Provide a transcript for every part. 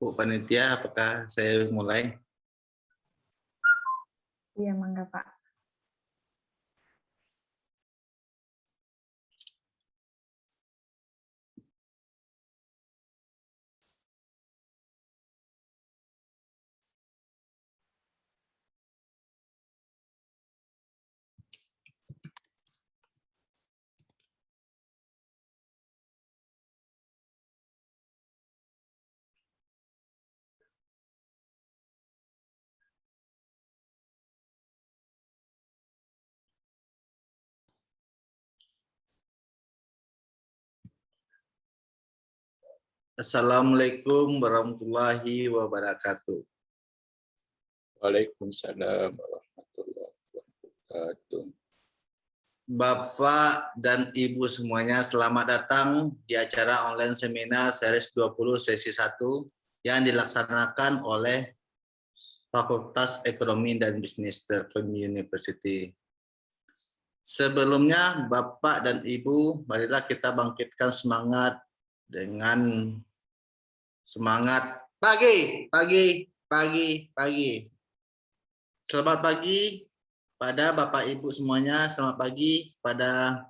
Bu Panitia, apakah saya mulai? Iya, mangga Pak. Assalamualaikum warahmatullahi wabarakatuh. Waalaikumsalam warahmatullahi wabarakatuh. Bapak dan Ibu semuanya, selamat datang di acara online seminar series 20 sesi 1 yang dilaksanakan oleh Fakultas Ekonomi dan Bisnis Telkom University. Sebelumnya, Bapak dan Ibu, marilah kita bangkitkan semangat dengan semangat pagi. Selamat pagi pada Bapak Ibu semuanya, selamat pagi pada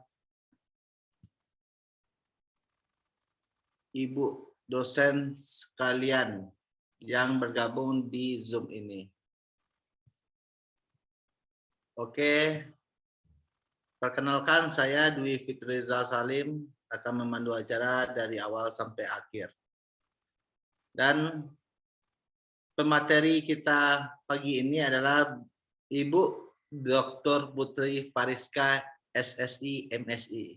Ibu dosen sekalian yang bergabung di Zoom ini. Oke, perkenalkan saya Dwi Fikrizal Salim akan memandu acara dari awal sampai akhir. Dan pemateri kita pagi ini adalah Ibu Dr. Putri Fariska SSI MSI.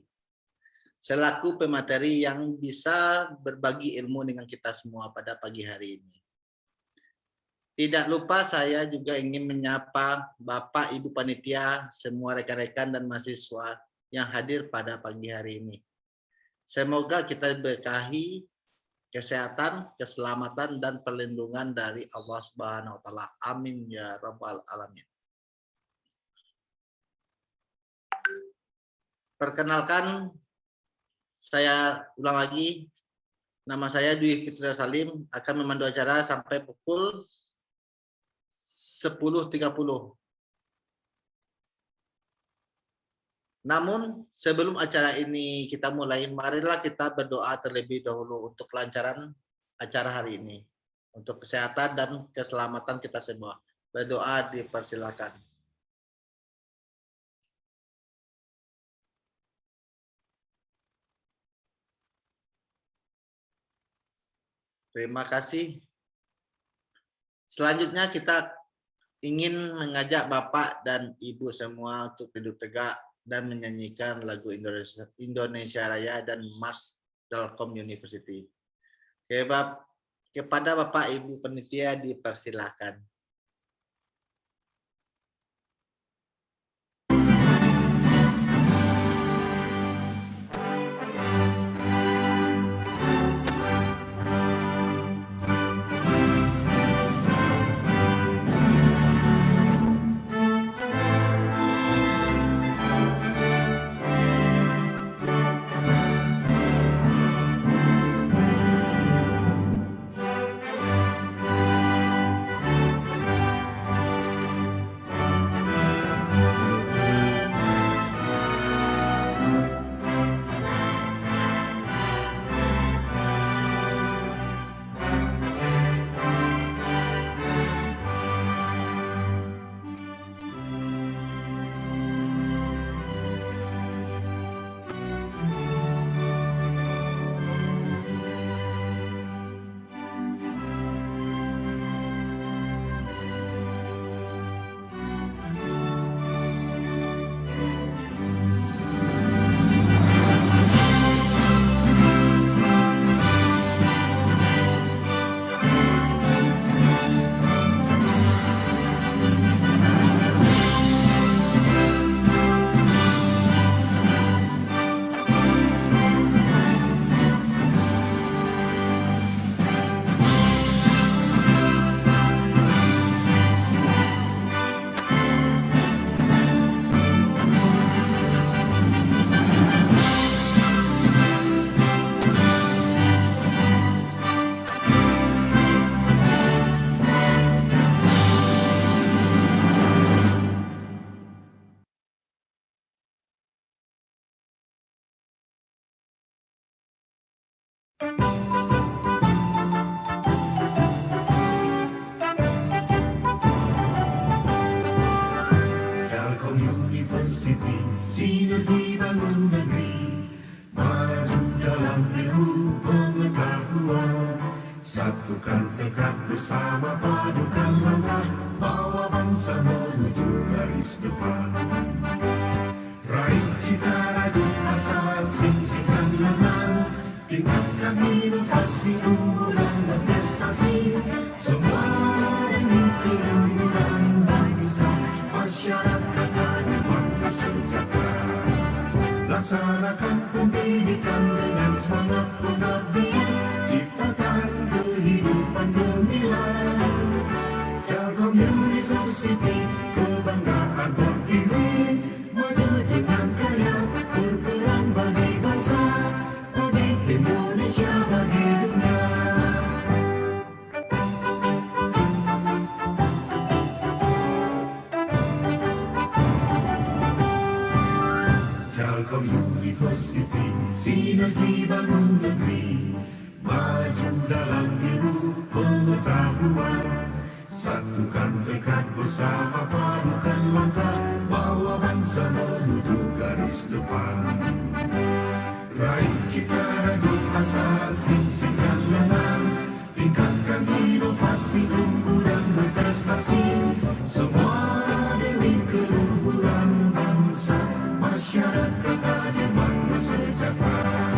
Selaku pemateri yang bisa berbagi ilmu dengan kita semua pada pagi hari ini. Tidak lupa saya juga ingin menyapa Bapak Ibu Panitia, semua rekan-rekan dan mahasiswa yang hadir pada pagi hari ini. Semoga kita diberkahi kesehatan, keselamatan, dan perlindungan dari Allah Subhanahu wa Ta'ala. Amin ya Rabbal Alamin. Perkenalkan, saya ulang lagi, nama saya Dwi Fitria Salim, akan memandu acara sampai pukul 10.30. Namun sebelum acara ini kita mulai, marilah kita berdoa terlebih dahulu untuk kelancaran acara hari ini. Untuk kesehatan dan keselamatan kita semua. Berdoa dipersilakan. Terima kasih. Selanjutnya kita ingin mengajak Bapak dan Ibu semua untuk duduk tegak dan menyanyikan lagu Indonesia Raya dan Mas Telkom University. Kepada Bapak Ibu Panitia dipersilahkan. tingkatkan inovasi unggulan dan prestasi semua demi keluhuran bangsa, masyarakat adil sejahtera. Laksanakan pendidikan dengan semangat pengabdian, ciptakan kehidupan gemilang. Telkom University, kebanggaan Pertiwi, maju dengan karya, berperan bagi bangsa, bagi Indonesia, bagi dunia. Telkom University, sinergi bangun negeri, maju dalam ilmu pengetahuan. Satukan tekad bersama, padukan langkah, bawa bangsa menuju garis depan. Raih cita rajuk asa, sing-singkan lengan, tingkatkan inovasi unggulan berprestasi, semua demi keluhuran bangsa, masyarakat adil sejahtera.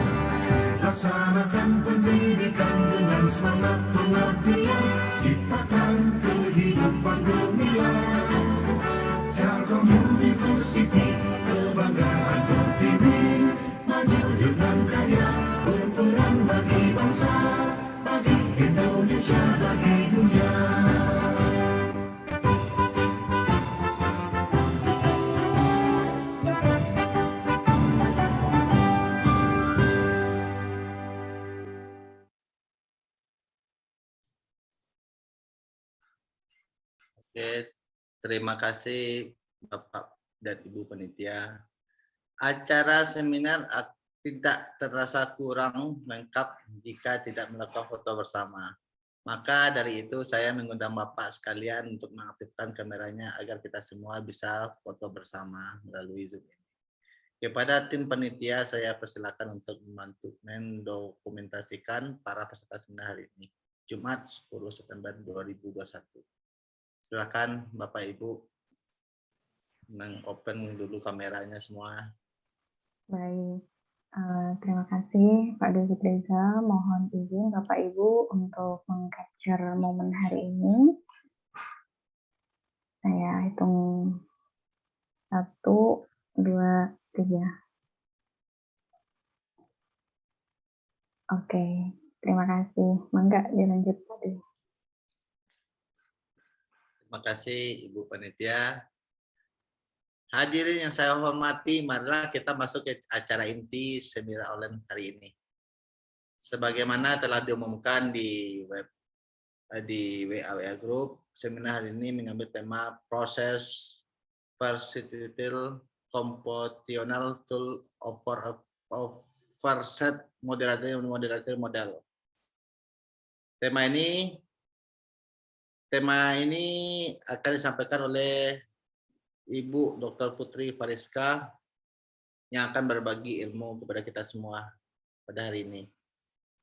Laksanakan pendidikan dengan semangat pengabdian, ciptakan kehidupan gemilang. Telkom University, kebanggaan Pertiwi, maju dengan karya, berperan bagi bangsa, bagi Indonesia, bagi dunia. Oke, terima kasih Bapak dan Ibu Panitia. Acara seminar tidak terasa kurang lengkap jika tidak melakukan foto bersama. Maka dari itu saya mengundang Bapak sekalian untuk mengaktifkan kameranya agar kita semua bisa foto bersama melalui Zoom ini. Kepada tim panitia saya persilakan untuk membantu mendokumentasikan para peserta seminar hari ini, Jumat 10 September 2021. Silakan Bapak Ibu open dulu kameranya semua. Baik, terima kasih Pak Dwi Reza. Mohon izin Bapak Ibu untuk meng-capture momen hari ini. Saya hitung 1, 2, 3. Oke, terima kasih. Mangga dilanjut Pak Dwi. Terima kasih Ibu Panitia. Hadirin yang saya hormati, marilah kita masuk ke acara inti seminar online hari ini. Sebagaimana telah diumumkan di WA Group, seminar hari ini mengambil tema proses versatile computational tool offset moderator model. Tema ini akan disampaikan oleh Ibu Dr. Putri Fariska yang akan berbagi ilmu kepada kita semua pada hari ini.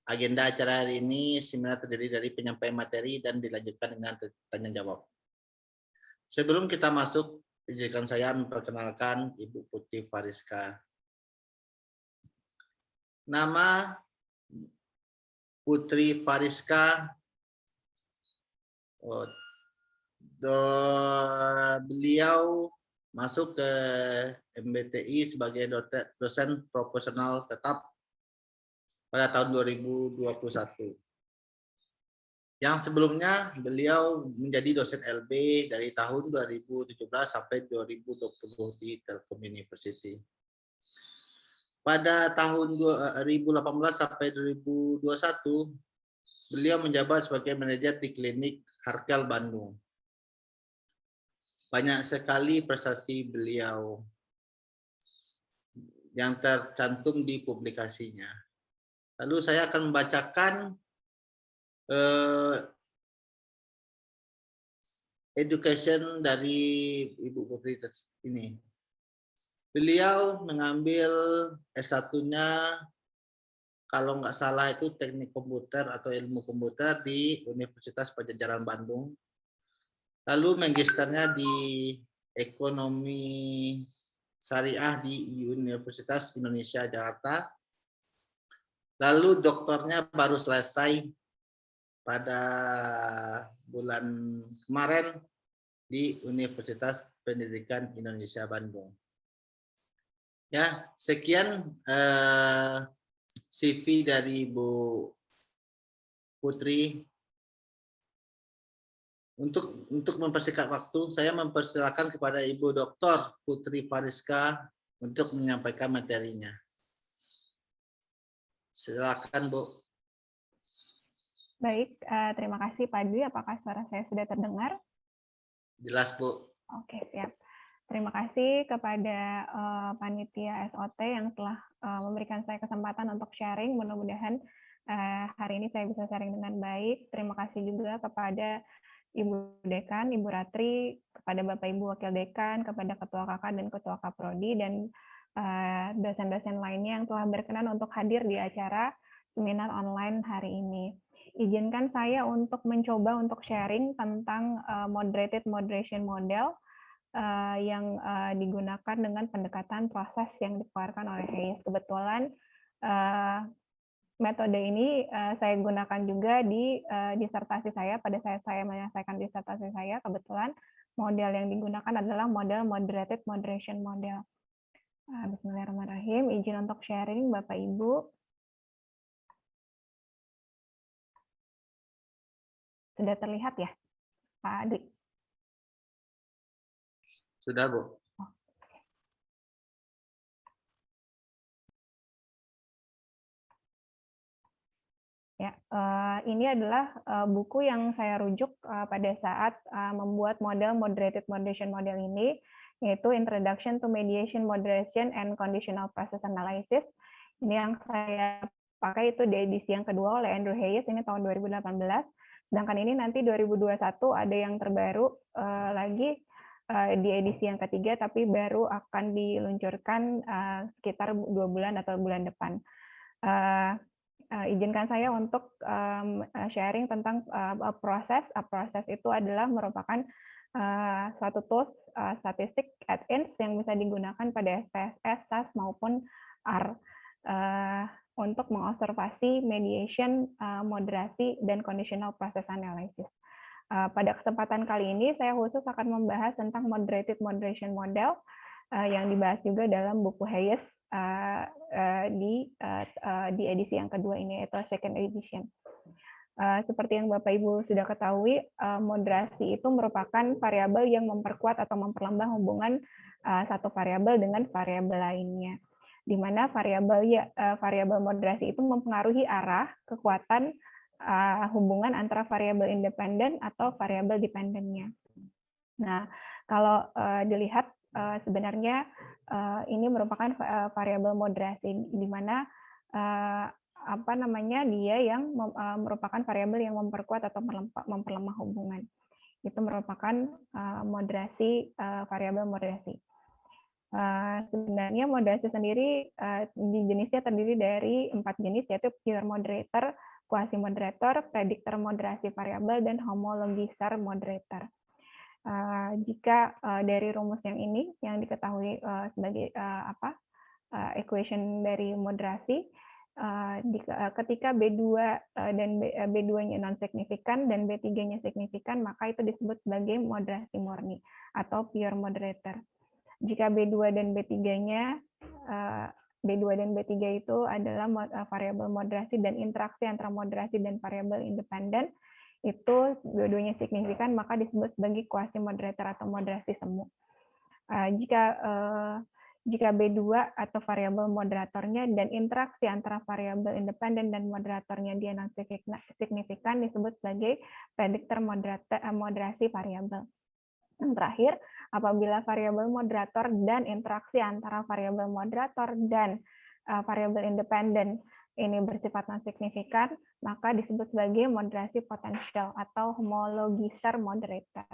Agenda acara hari ini seminar terdiri dari penyampaian materi dan dilanjutkan dengan tanya jawab. Sebelum kita masuk, izinkan saya memperkenalkan Ibu Putri Fariska. Nama Putri Fariska, beliau masuk ke MBTI sebagai dosen profesional tetap pada tahun 2021. Yang sebelumnya beliau menjadi dosen LB dari tahun 2017 sampai 2020 di Telkom University. Pada tahun 2018 sampai 2021, beliau menjabat sebagai manajer di klinik Harkel Bandung. Banyak sekali prestasi beliau yang tercantum di publikasinya. Lalu saya akan membacakan education dari Ibu Putri ini. Beliau mengambil S1-nya kalau nggak salah itu teknik komputer atau ilmu komputer di Universitas Padjadjaran Bandung. Lalu magisternya di ekonomi syariah di Universitas Indonesia Jakarta. Lalu doktornya baru selesai pada bulan kemarin di Universitas Pendidikan Indonesia Bandung. Ya, sekian CV dari Bu Putri. Untuk mempersingkat waktu, saya mempersilakan kepada Ibu Dr. Putri Fariska untuk menyampaikan materinya. Silakan, Bu. Baik, terima kasih Pak Dwi. Apakah suara saya sudah terdengar? Jelas, Bu. Oke, siap. Terima kasih kepada panitia SOT yang telah memberikan saya kesempatan untuk sharing. Mudah-mudahan hari ini saya bisa sharing dengan baik. Terima kasih juga kepada Ibu Dekan, Ibu Ratri, kepada Bapak Ibu Wakil Dekan, kepada Ketua KK dan Ketua Kaprodi, dan dosen-dosen lainnya yang telah berkenan untuk hadir di acara seminar online hari ini. Izinkan saya untuk mencoba untuk sharing tentang moderated moderation model yang digunakan dengan pendekatan proses yang dikeluarkan oleh Hayes. Kebetulan metode ini saya gunakan juga di disertasi saya. Pada saat saya menyelesaikan disertasi saya, kebetulan model yang digunakan adalah model moderated moderation model. Bismillahirrahmanirrahim. Izin untuk sharing, Bapak Ibu. Sudah terlihat ya, Pak Adri? Sudah, Bu. Ya, ini adalah buku yang saya rujuk pada saat membuat model moderated moderation model ini, yaitu Introduction to Mediation, Moderation, and Conditional Process Analysis. Ini yang saya pakai itu di edisi yang kedua oleh Andrew Hayes, ini tahun 2018. Sedangkan ini nanti 2021 ada yang terbaru lagi di edisi yang ketiga, tapi baru akan diluncurkan sekitar 2 bulan atau bulan depan. Izinkan saya untuk sharing tentang proses. Proses itu adalah merupakan suatu tools statistik add-ins yang bisa digunakan pada SPSS, SAS maupun R untuk mengobservasi mediation, moderasi, dan conditional process analysis. Pada kesempatan kali ini saya khusus akan membahas tentang moderated moderation model yang dibahas juga dalam buku Hayes di edisi yang kedua ini, yaitu second edition. Seperti yang Bapak Ibu sudah ketahui, moderasi itu merupakan variabel yang memperkuat atau memperlembah hubungan satu variabel dengan variabel lainnya, di mana variabel moderasi itu mempengaruhi arah, kekuatan hubungan antara variabel independen atau variabel dependennya. Nah, kalau dilihat sebenarnya ini merupakan variabel moderasi, di mana dia yang merupakan variabel yang memperkuat atau memperlemah hubungan. Itu merupakan moderasi, variabel moderasi. Sebenarnya moderasi sendiri di jenisnya terdiri dari 4 jenis, yaitu pure moderator, quasi moderator, predictor moderasi variabel, dan homologizer moderator. Jika dari rumus yang ini yang diketahui sebagai equation dari moderasi, ketika B2 dan B2-nya non-signifikan dan B3-nya signifikan, maka itu disebut sebagai moderasi murni atau pure moderator. Jika B2 dan B3-nya B2 dan B3 itu adalah variabel moderasi dan interaksi antara moderasi dan variabel independen, itu dua-duanya signifikan, maka disebut sebagai quasi moderator atau moderasi semu. Jika B2 atau variabel moderatornya dan interaksi antara variabel independen dan moderatornya dia non signifikan, disebut sebagai prediktor moderasi variabel. Yang terakhir, apabila variabel moderator dan interaksi antara variabel moderator dan variabel independen ini bersifat non-signifikan, maka disebut sebagai moderasi potensial atau homologizer moderator.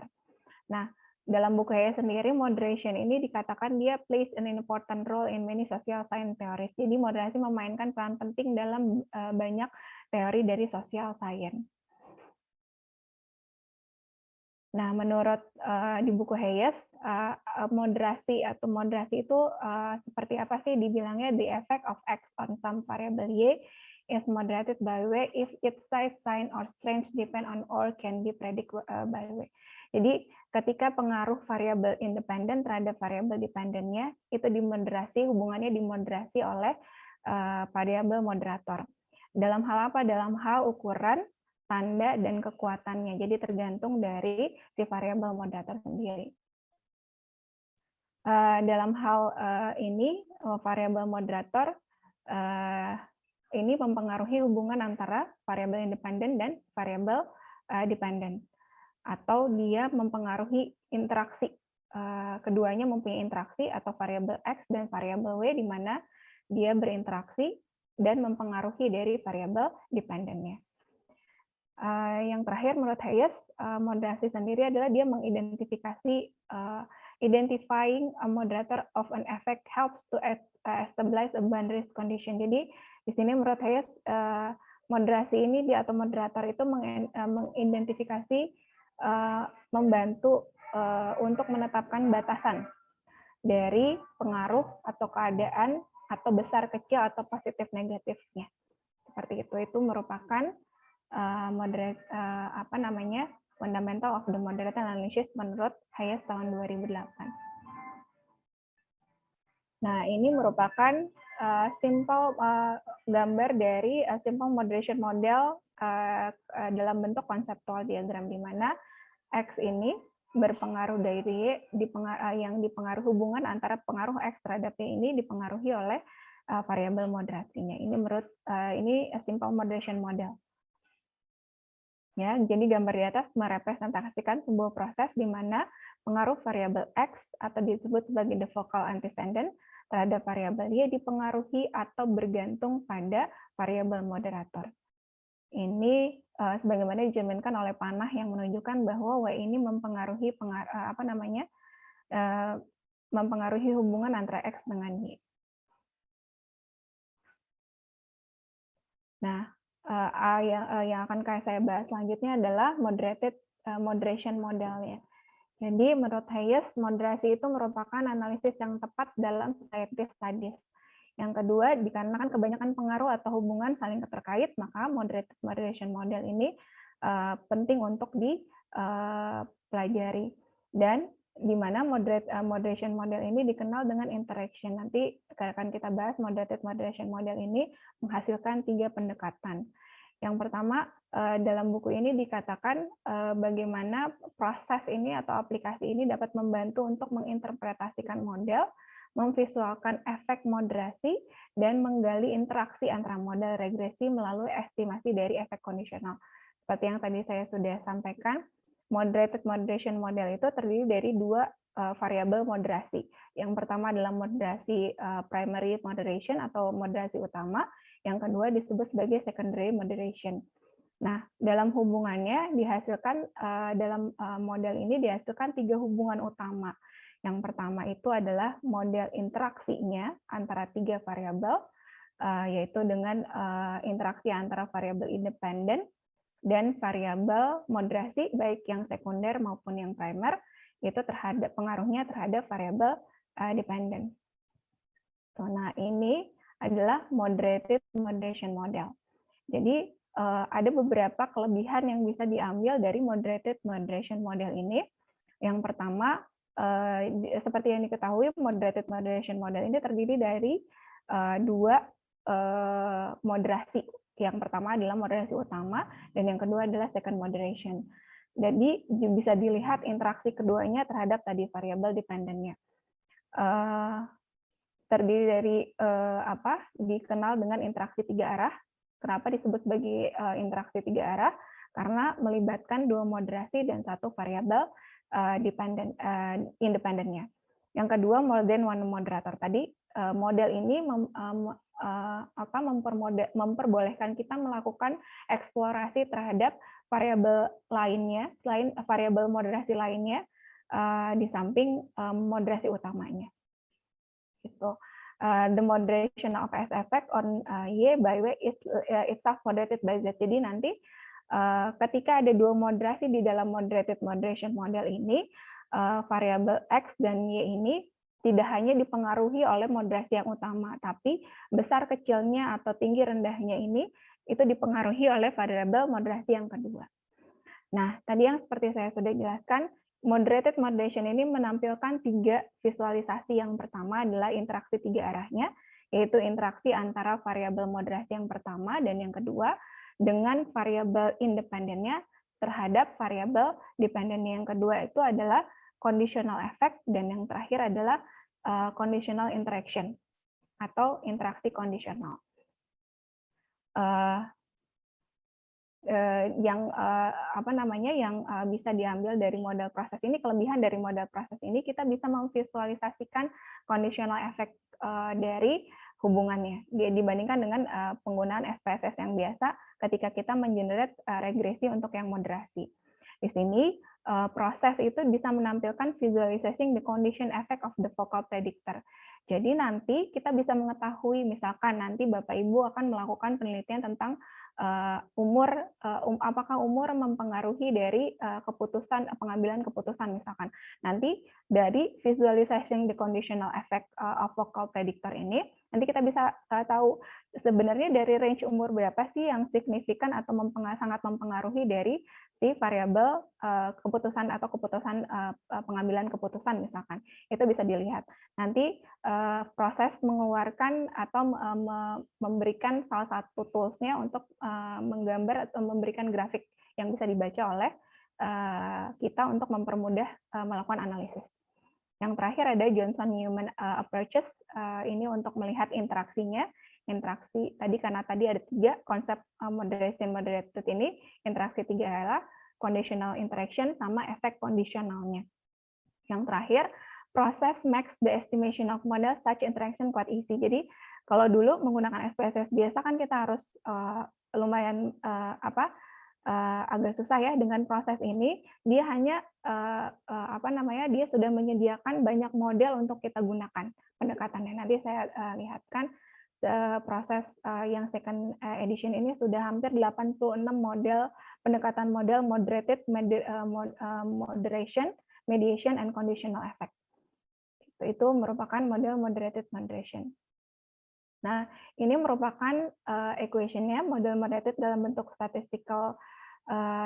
Nah, dalam buku Hayes sendiri, moderation ini dikatakan dia plays an important role in many social science theories. Jadi moderasi memainkan peran penting dalam banyak teori dari social science. Nah, menurut di buku Hayes, moderasi itu seperti apa sih? Dibilangnya the effect of X on some variable Y is moderated by Y if its size, sign, or strength depend on or can be predicted by Y. Jadi ketika pengaruh variabel independen terhadap variabel dependennya itu dimoderasi, hubungannya dimoderasi oleh variabel moderator. Dalam hal apa? Dalam hal ukuran, tanda, dan kekuatannya. Jadi tergantung dari si variabel moderator sendiri. Dalam hal ini, variabel moderator ini mempengaruhi hubungan antara variabel independen dan variabel dependen. Atau dia mempengaruhi interaksi. Keduanya mempunyai interaksi atau variabel X dan variabel Y di mana dia berinteraksi dan mempengaruhi dari variabel dependennya. Yang terakhir menurut Hayes, moderasi sendiri adalah dia mengidentifikasi identifying a moderator of an effect helps to establish a boundaries condition. Jadi di sini menurut Hayes moderasi ini atau moderator itu mengidentifikasi membantu untuk menetapkan batasan dari pengaruh atau keadaan atau besar kecil atau positif negatifnya. Seperti itu merupakan fundamental of the moderator analysis menurut Hayes tahun 2008. Nah, ini merupakan simple gambar dari simple moderation model dalam bentuk konseptual diagram di mana X ini berpengaruh dari yang dipengaruhi hubungan antara pengaruh X terhadap Y ini dipengaruhi oleh variabel moderasinya. Ini menurut ini simple moderation model. Ya, jadi gambar di atas merepresentasikan sebuah proses di mana pengaruh variabel X atau disebut sebagai the focal antecedent terhadap variabel Y dipengaruhi atau bergantung pada variabel moderator. Ini sebagaimana dijaminkan oleh panah yang menunjukkan bahwa Y ini mempengaruhi mempengaruhi hubungan antara X dengan Y. Nah, yang akan saya bahas selanjutnya adalah moderation modelnya. Jadi menurut Hayes, moderasi itu merupakan analisis yang tepat dalam society studies. Yang kedua, dikarenakan kebanyakan pengaruh atau hubungan saling terkait, maka moderation model ini penting untuk dipelajari. Dan di mana moderation model ini dikenal dengan interaction. Nanti akan kita bahas moderation model ini menghasilkan 3 pendekatan. Yang pertama, dalam buku ini dikatakan bagaimana proses ini atau aplikasi ini dapat membantu untuk menginterpretasikan model, memvisualkan efek moderasi, dan menggali interaksi antara model regresi melalui estimasi dari efek kondisional. Seperti yang tadi saya sudah sampaikan, moderation model itu terdiri dari 2 variabel moderasi. Yang pertama adalah moderasi primary moderation atau moderasi utama, yang kedua disebut sebagai secondary moderation. Nah, dalam hubungannya dihasilkan dalam model ini dihasilkan 3 hubungan utama. Yang pertama itu adalah model interaksinya antara 3 variabel, yaitu dengan interaksi antara variabel independen dan variabel moderasi baik yang sekunder maupun yang primer itu terhadap pengaruhnya terhadap variabel dependen. Nah, ini adalah moderation model. Jadi ada beberapa kelebihan yang bisa diambil dari moderation model ini. Yang pertama, seperti yang diketahui, moderation model ini terdiri dari 2 moderasi. Yang pertama adalah moderasi utama, dan yang kedua adalah second moderation. Jadi bisa dilihat interaksi keduanya terhadap tadi variabel dependennya. Terdiri dari dikenal dengan interaksi 3 arah. Kenapa disebut sebagai interaksi 3 arah? Karena melibatkan 2 moderasi dan 1 variabel independennya. Yang kedua, more than one moderator. Tadi model ini memperbolehkan kita melakukan eksplorasi terhadap variabel lainnya, selain variabel moderasi lainnya, di samping moderasi utamanya. Gitu. The moderation of S effect on Y by Y is itself moderated by Z. Jadi nanti ketika ada 2 moderasi di dalam moderation model ini, variabel X dan Y ini tidak hanya dipengaruhi oleh moderasi yang utama, tapi besar kecilnya atau tinggi rendahnya ini itu dipengaruhi oleh variabel moderasi yang kedua. Nah, tadi yang seperti saya sudah jelaskan, moderated moderation ini menampilkan 3 visualisasi. Yang pertama adalah interaksi 3 arahnya, yaitu interaksi antara variabel moderasi yang pertama dan yang kedua dengan variabel independennya terhadap variabel dependen yang kedua itu adalah conditional effect, dan yang terakhir adalah conditional interaction atau interaksi kondisional. Yang bisa diambil dari model proses ini, kelebihan dari model proses ini, kita bisa memvisualisasikan conditional effect dari hubungannya dibandingkan dengan penggunaan SPSS yang biasa ketika kita mengenerate regresi untuk yang moderasi. Di sini proses itu bisa menampilkan visualizing the condition effect of the focal predictor. Jadi nanti kita bisa mengetahui, misalkan nanti Bapak Ibu akan melakukan penelitian tentang apakah umur mempengaruhi dari pengambilan keputusan misalkan. Nanti dari visualizing the conditional effect of focal predictor ini, nanti kita bisa tahu sebenarnya dari range umur berapa sih yang signifikan atau sangat mempengaruhi dari si variabel keputusan atau pengambilan keputusan misalkan. Itu bisa dilihat. Nanti proses mengeluarkan atau memberikan salah satu tools-nya untuk menggambar atau memberikan grafik yang bisa dibaca oleh kita untuk mempermudah melakukan analisis. Yang terakhir ada Johnson-Newman approaches, ini untuk melihat interaksinya. Interaksi tadi, karena tadi ada 3 konsep moderation moderated ini, interaksi 3 adalah conditional interaction sama efek kondisionalnya. Yang terakhir, proses makes the estimation of model such interaction quite easy. Jadi kalau dulu menggunakan SPSS biasa kan kita harus lumayan agak susah ya. Dengan proses ini dia hanya dia sudah menyediakan banyak model untuk kita gunakan pendekatannya. Nanti saya lihatkan proses yang second edition ini sudah hampir 86 model pendekatan model moderated moderation, mediation, and conditional effect. Itu merupakan model moderated moderation. Nah, ini merupakan equation-nya, model moderated dalam bentuk statistical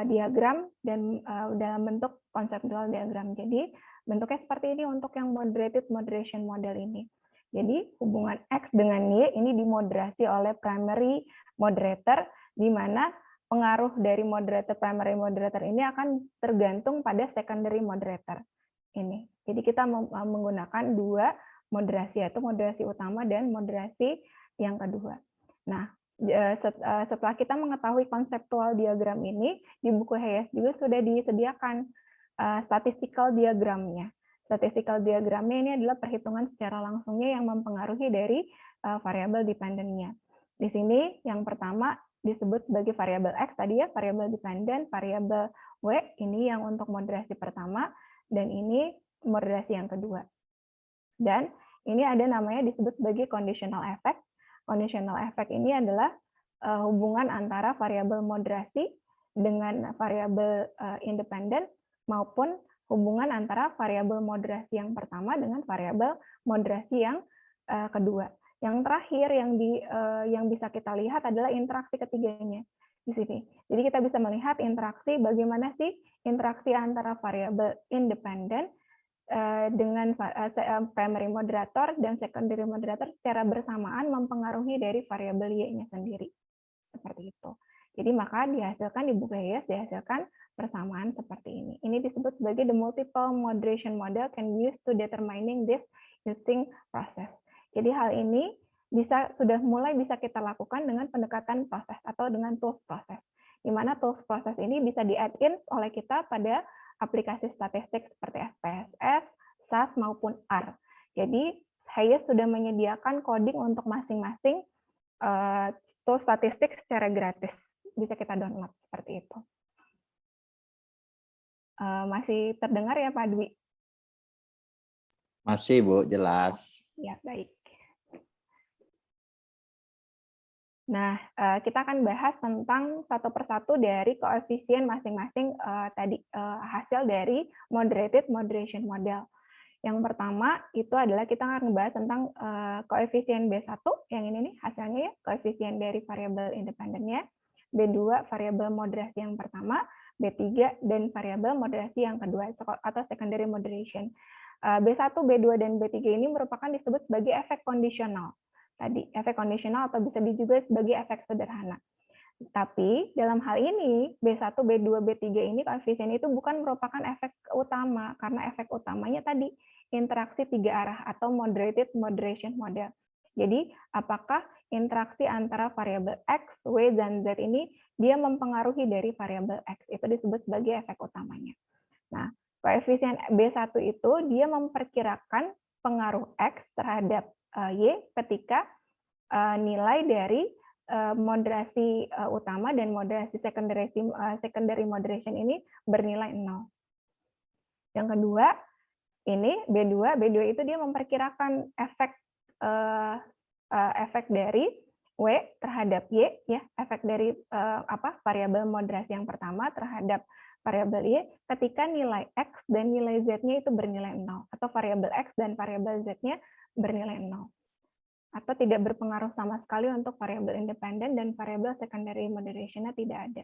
diagram dan dalam bentuk conceptual diagram. Jadi bentuknya seperti ini untuk yang moderated moderation model ini. Jadi hubungan X dengan Y ini dimoderasi oleh primary moderator, di mana pengaruh dari moderator primary moderator ini akan tergantung pada secondary moderator ini. Jadi kita menggunakan 2 moderasi, yaitu moderasi utama dan moderasi yang kedua. Nah, setelah kita mengetahui konseptual diagram ini, di buku Hayes juga sudah disediakan statistical diagramnya. Statistical diagramnya ini adalah perhitungan secara langsungnya yang mempengaruhi dari variabel dependennya. Di sini yang pertama disebut sebagai variabel X tadi ya, variabel dependen, variabel W ini yang untuk moderasi pertama, dan ini moderasi yang kedua. Dan ini ada namanya disebut sebagai conditional effect. Conditional effect ini adalah hubungan antara variabel moderasi dengan variabel independen maupun hubungan antara variabel moderasi yang pertama dengan variabel moderasi yang kedua. Yang terakhir yang bisa kita lihat adalah interaksi ketiganya di sini. Jadi kita bisa melihat interaksi, bagaimana sih interaksi antara variabel independen dengan primary moderator dan secondary moderator secara bersamaan mempengaruhi dari variabel Y-nya sendiri. Seperti itu. Jadi maka dihasilkan di buku Hayes dihasilkan persamaan seperti ini. Ini disebut sebagai the multiple moderation model can be used to determining this using process. Jadi hal ini sudah mulai bisa kita lakukan dengan pendekatan proses atau dengan tools proses. Di mana tools proses ini bisa di-add-in oleh kita pada aplikasi statistik seperti SPSS, SAS maupun R. Jadi Hayes sudah menyediakan coding untuk masing-masing tools statistik secara gratis. Bisa kita download seperti itu. Masih terdengar ya Pak Dwi? Masih Bu, jelas. Ya, baik. Nah, kita akan bahas tentang satu persatu dari koefisien masing-masing hasil dari moderated moderation model. Yang pertama itu adalah kita akan membahas tentang koefisien B1, yang ini nih hasilnya ya, koefisien dari variabel independennya, B2 variabel moderasi yang pertama, B3 dan variabel moderasi yang kedua atau secondary moderation. B1, B2 dan B3 ini merupakan disebut sebagai efek kondisional. Tadi efek kondisional atau bisa juga sebagai efek sederhana. Tapi dalam hal ini B1, B2, B3 ini koefisien itu bukan merupakan efek utama karena efek utamanya tadi interaksi tiga arah atau moderated moderation model. Jadi apakah interaksi antara variabel X, Y, dan Z ini dia mempengaruhi dari variabel X, itu disebut sebagai efek utamanya. Nah, koefisien B1 itu dia memperkirakan pengaruh X terhadap Y ketika nilai dari moderasi utama dan moderasi secondary moderation ini bernilai 0. Yang kedua, ini B2 itu dia memperkirakan efek efek dari W terhadap Y, ya, efek dari variabel moderasi yang pertama terhadap variabel Y ketika nilai X dan nilai Z-nya itu bernilai 0, atau variabel X dan variabel Z-nya bernilai 0. Atau tidak berpengaruh sama sekali untuk variabel independen dan variabel secondary moderation-nya tidak ada.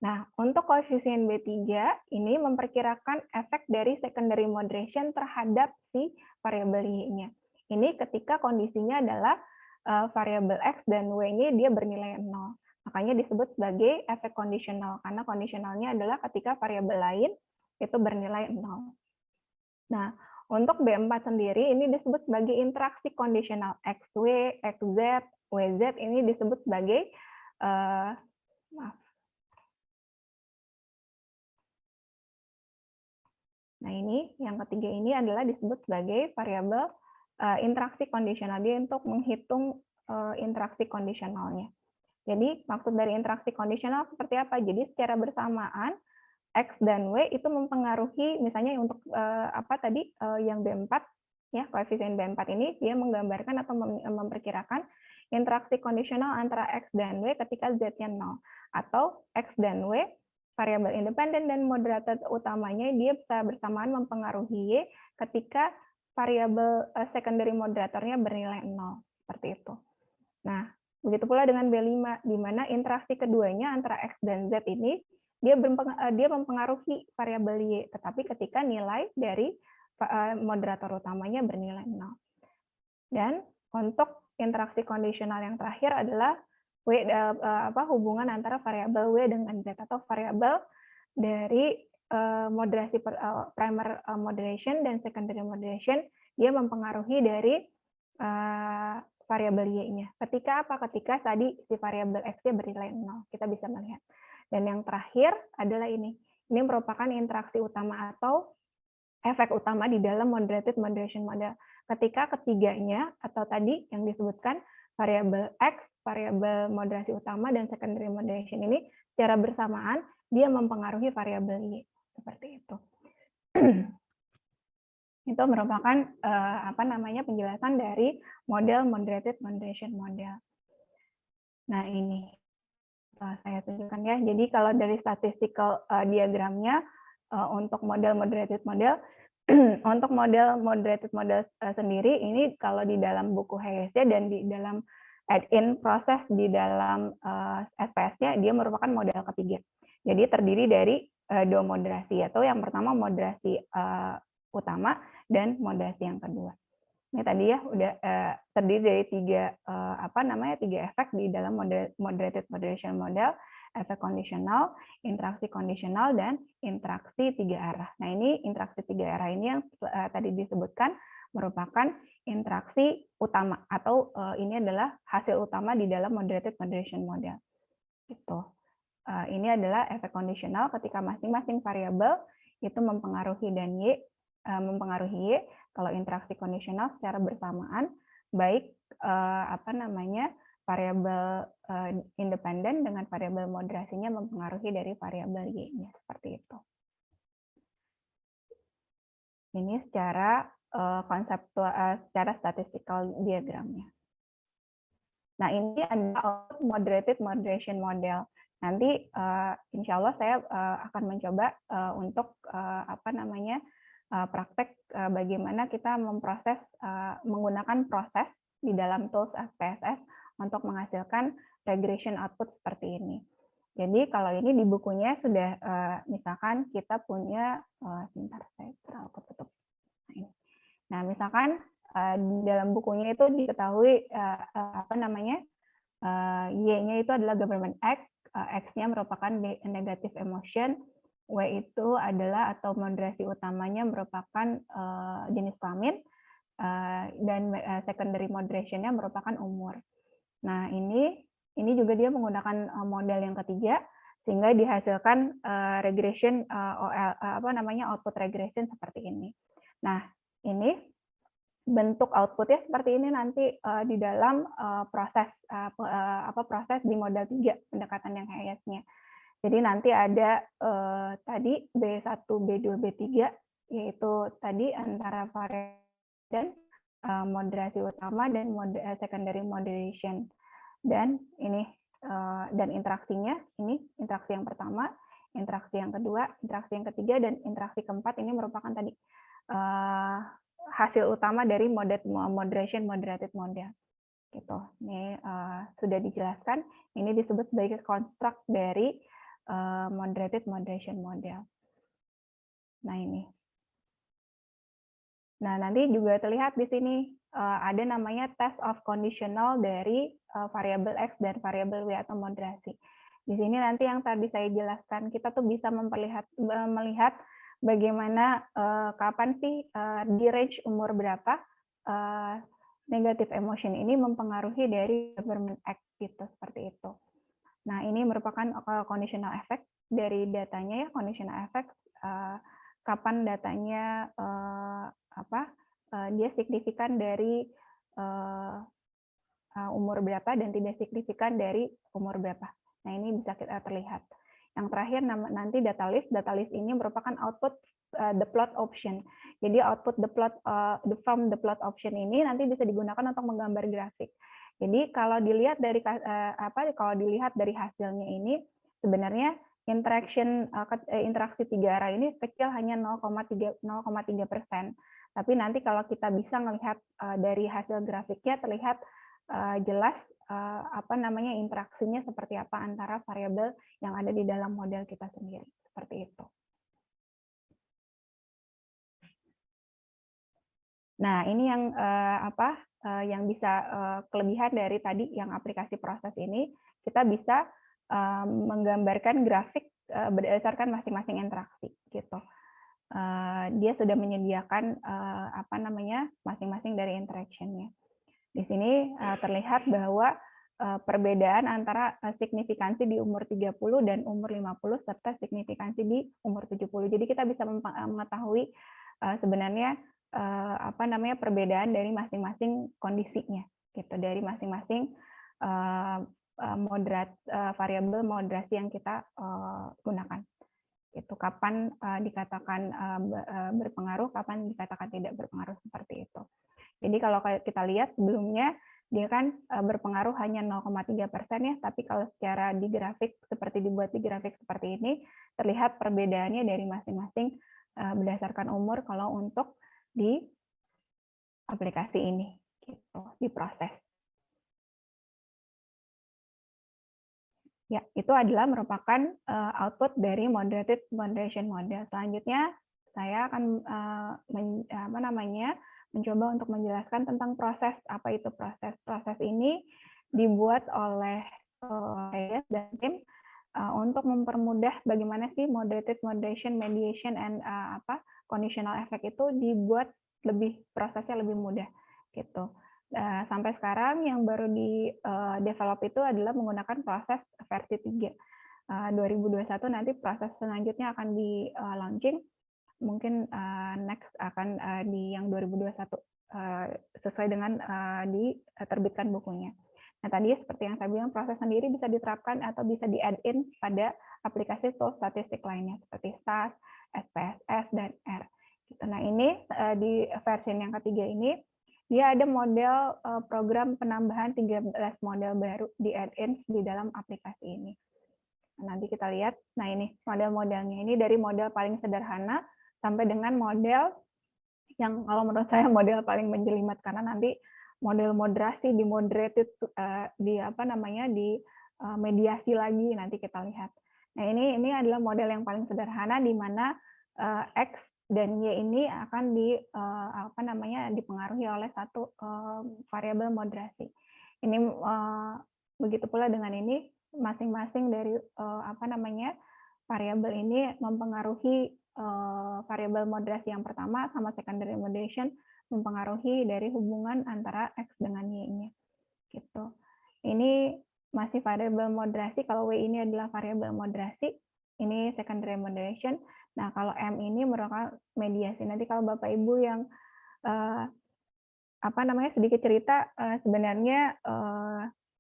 Nah, untuk koefisien B3 ini memperkirakan efek dari secondary moderation terhadap si variabel Y-nya. Ini ketika kondisinya adalah variabel X dan Y-nya dia bernilai 0. Makanya disebut sebagai efek kondisional, karena kondisionalnya adalah ketika variabel lain itu bernilai 0. Nah, untuk B4 sendiri ini disebut sebagai interaksi kondisional XY, XZ, WZ, ini disebut sebagai Nah, ini yang ketiga ini adalah disebut sebagai variabel interaksi kondisional. Dia untuk menghitung interaksi kondisionalnya. Jadi, maksud dari interaksi kondisional seperti apa? Jadi, secara bersamaan X dan Y itu mempengaruhi, misalnya untuk yang B4, ya, koefisien B4 ini dia menggambarkan atau memperkirakan interaksi kondisional antara X dan Y ketika Z-nya 0, atau X dan Y variabel independen dan moderator utamanya dia bisa bersamaan mempengaruhi Y ketika variabel secondary moderatornya bernilai 0, seperti itu. Nah, begitu pula dengan B5, di mana interaksi keduanya antara X dan Z ini dia mempengaruhi variabel Y, tetapi ketika nilai dari moderator utamanya bernilai 0. Dan untuk interaksi kondisional yang terakhir adalah hubungan antara variabel Y dengan Z, atau variabel dari moderasi primer moderation dan secondary moderation, dia mempengaruhi dari variabel Y-nya. Ketika apa? Ketika tadi si variabel X-nya bernilai 0, kita bisa melihat. Dan yang terakhir adalah ini. Ini merupakan interaksi utama atau efek utama di dalam moderated moderation model. Ketika ketiganya atau tadi yang disebutkan variabel X, variabel moderasi utama dan secondary moderation ini secara bersamaan dia mempengaruhi variabel Y, seperti itu. Itu merupakan penjelasan dari model moderated moderation model. Nah, ini saya tunjukkan ya. Jadi kalau dari statistical diagramnya untuk model moderated model, untuk model moderated model sendiri ini kalau di dalam buku HSC dan di dalam add-in proses di dalam SPS-nya dia merupakan model ketiga. Jadi terdiri dari dua moderasi, yaitu yang pertama moderasi utama dan moderasi yang kedua. Ini tadi ya udah terdiri dari tiga efek di dalam moderated moderation model, efek kondisional, interaksi kondisional, dan interaksi tiga arah. Nah, ini interaksi tiga arah ini yang tadi disebutkan merupakan interaksi utama atau ini adalah hasil utama di dalam moderated moderation model. Gitu. Ini adalah efek kondisional ketika masing-masing variabel itu mempengaruhi Y. Kalau interaksi kondisional secara bersamaan, baik variabel independen dengan variabel moderasinya mempengaruhi dari variabel Y-nya, seperti itu. Ini secara konseptual, secara statistical diagramnya. Nah, ini adalah moderated moderation model. Nanti insya Allah saya akan mencoba untuk praktek bagaimana kita memproses menggunakan proses di dalam tools SPSS untuk menghasilkan regression output seperti ini. Jadi kalau ini di bukunya sudah misalkan kita punya sebentar saya ketutup. Nah, misalkan di dalam bukunya itu diketahui apa namanya Y-nya itu adalah government act, X-nya merupakan negative emotion, W itu adalah atau moderasi utamanya merupakan jenis kelamin, dan secondary moderation-nya merupakan umur. Nah, ini juga dia menggunakan model yang ketiga sehingga dihasilkan regression apa namanya output regression seperti ini. Nah, ini bentuk outputnya seperti ini nanti di dalam proses proses di model 3 pendekatan yang Hayes-nya. Jadi nanti ada tadi B1, B2, B3 yaitu tadi antara varian dan moderasi utama dan secondary moderation. Dan ini dan interaksinya ini interaksi yang pertama, interaksi yang kedua, interaksi yang ketiga, dan interaksi keempat ini merupakan tadi hasil utama dari moderation moderated model. Gitu. Ini sudah dijelaskan. Ini disebut sebagai konstruk dari moderated moderation model. Nah ini. Nah nanti juga terlihat di sini ada namanya test of conditional dari variabel X dan variabel Y atau moderasi. Di sini nanti yang tadi saya jelaskan, kita tuh bisa melihat bagaimana kapan sih di range umur berapa negative emotion ini mempengaruhi dari government act gitu, seperti itu. Nah, ini merupakan conditional effect dari datanya ya, conditional effect kapan datanya dia signifikan dari umur berapa dan tidak signifikan dari umur berapa. Nah, ini bisa kita terlihat. Yang terakhir nanti data list ini merupakan output the plot option. Jadi output from the plot option ini nanti bisa digunakan untuk menggambar grafik. Jadi kalau dilihat dari hasilnya ini sebenarnya interaksi 3 arah ini kecil, hanya 0,3%. Tapi nanti kalau kita bisa melihat dari hasil grafiknya terlihat jelas interaksinya seperti apa antara variabel yang ada di dalam model kita sendiri, seperti itu. Nah, ini yang yang bisa kelebihan dari tadi yang aplikasi proses ini, kita bisa menggambarkan grafik berdasarkan masing-masing interaksi gitu. Dia sudah menyediakan masing-masing dari interaction-nya. Di sini terlihat bahwa perbedaan antara signifikansi di umur 30 dan umur 50 serta signifikansi di umur 70. Jadi kita bisa mengetahui sebenarnya perbedaan dari masing-masing kondisinya gitu, dari masing-masing variabel moderasi yang kita gunakan. Itu kapan dikatakan berpengaruh, kapan dikatakan tidak berpengaruh, seperti itu. Jadi kalau kita lihat sebelumnya dia kan berpengaruh hanya 0,3% ya, tapi kalau secara di grafik seperti dibuat di grafik seperti ini terlihat perbedaannya dari masing-masing berdasarkan umur kalau untuk di aplikasi ini gitu, di proses. Ya, itu adalah merupakan output dari moderated moderation model. Selanjutnya saya akan mencoba untuk menjelaskan tentang proses. Apa itu proses? Proses ini dibuat oleh Hayes dan tim untuk mempermudah bagaimana sih moderated moderation, mediation, and conditional effect itu dibuat prosesnya lebih mudah gitu. Sampai sekarang yang baru di develop itu adalah menggunakan proses versi 3. 2021 nanti proses selanjutnya akan di launching. Mungkin next akan di yang 2021 sesuai dengan diterbitkan bukunya. Nah, tadi seperti yang saya bilang, proses sendiri bisa diterapkan atau bisa di-add-in pada aplikasi tool statistik lainnya seperti SAS, SPSS, dan R. Nah, ini di versi yang ketiga ini dia ada model program penambahan 13 model baru di add-ins di dalam aplikasi ini. Nanti kita lihat. Nah, ini model-modelnya ini dari model paling sederhana sampai dengan model yang kalau menurut saya model paling menjelimet, karena nanti model moderasi di moderated di apa namanya di mediasi lagi nanti kita lihat. Nah, ini adalah model yang paling sederhana di mana X dan Y ini akan apa namanya dipengaruhi oleh satu variabel moderasi. Ini begitu pula dengan ini, masing-masing dari apa namanya variabel ini mempengaruhi variabel moderasi yang pertama sama secondary moderation mempengaruhi dari hubungan antara X dengan Y-nya. Gitu. Ini masih variabel moderasi, kalau W ini adalah variabel moderasi, ini secondary moderation. Nah, kalau M ini merupakan mediasi. Nanti kalau Bapak Ibu yang apa namanya sedikit cerita, sebenarnya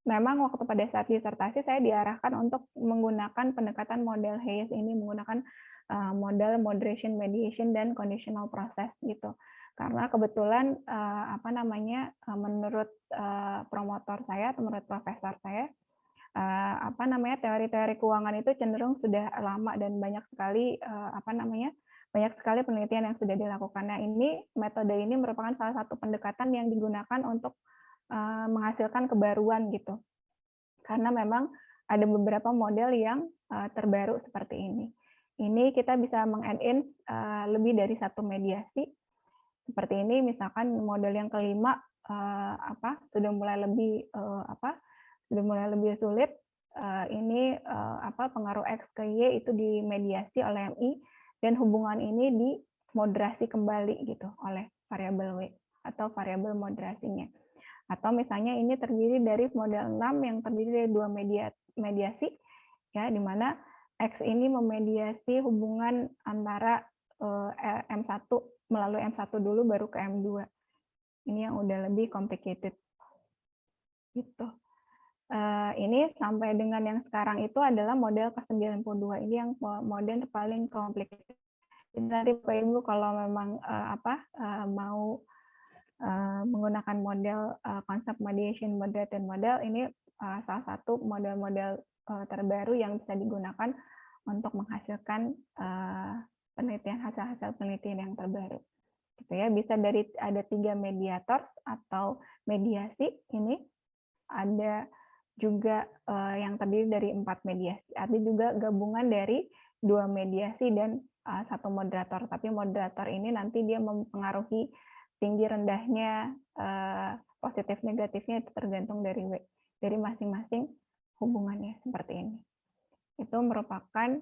memang waktu pada saat disertasi saya diarahkan untuk menggunakan pendekatan model Hayes ini, menggunakan model moderation, mediation, dan conditional process gitu. Karena kebetulan apa namanya menurut promotor saya, menurut profesor saya, apa namanya teori-teori keuangan itu cenderung sudah lama dan banyak sekali apa namanya banyak sekali penelitian yang sudah dilakukan. Nah, ini metode ini merupakan salah satu pendekatan yang digunakan untuk menghasilkan kebaruan gitu. Karena memang ada beberapa model yang terbaru seperti ini. Ini kita bisa meng-add-in lebih dari satu mediasi. Seperti ini, misalkan model yang kelima sudah mulai lebih sulit. Ini pengaruh X ke Y itu dimediasi oleh MI dan hubungan ini dimoderasi kembali gitu oleh variabel W atau variabel moderasinya. Atau misalnya ini terdiri dari model 6 yang terdiri dari dua mediasi ya, di mana X ini memediasi hubungan antara M1 melalui M1 dulu baru ke M2. Ini yang udah lebih complicated. Gitu. Ini sampai dengan yang sekarang itu adalah model ke-92. Ini yang model paling complicated. Jadi nanti Bapak Ibu kalau memang mau menggunakan model konsep mediation moderated model, ini salah satu model-model terbaru yang bisa digunakan untuk menghasilkan penelitian, hasil-hasil penelitian yang terbaru. Gitu ya, bisa dari ada 3 mediators atau mediasi, ini ada juga yang terdiri dari 4 mediasi. Ada juga gabungan dari 2 mediasi dan 1 moderator. Tapi moderator ini nanti dia mempengaruhi tinggi rendahnya positif negatifnya, itu tergantung dari masing-masing hubungannya seperti ini. Itu merupakan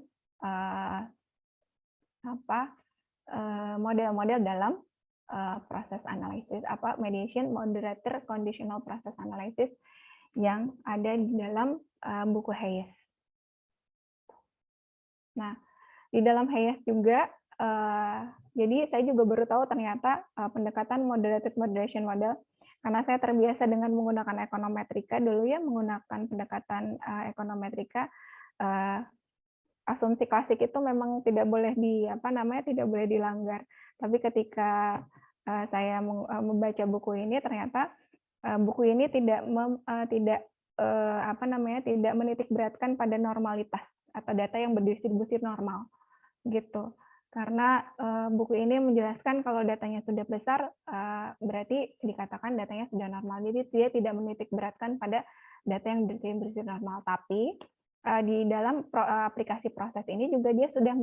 model-model dalam proses analisis mediation moderator conditional process analysis yang ada di dalam buku Hayes. Nah, di dalam Hayes juga jadi saya juga baru tahu ternyata pendekatan moderated moderation model, karena saya terbiasa dengan menggunakan ekonometrika dulu ya, menggunakan pendekatan ekonometrika. Asumsi klasik itu memang tidak boleh tidak boleh dilanggar. Tapi ketika saya membaca buku ini, ternyata buku ini tidak menitik beratkan pada normalitas atau data yang berdistribusi normal gitu. Karena buku ini menjelaskan kalau datanya sudah besar berarti dikatakan datanya sudah normal. Jadi dia tidak menitik beratkan pada data yang berdistribusi normal. Tapi di dalam aplikasi proses ini juga dia sudah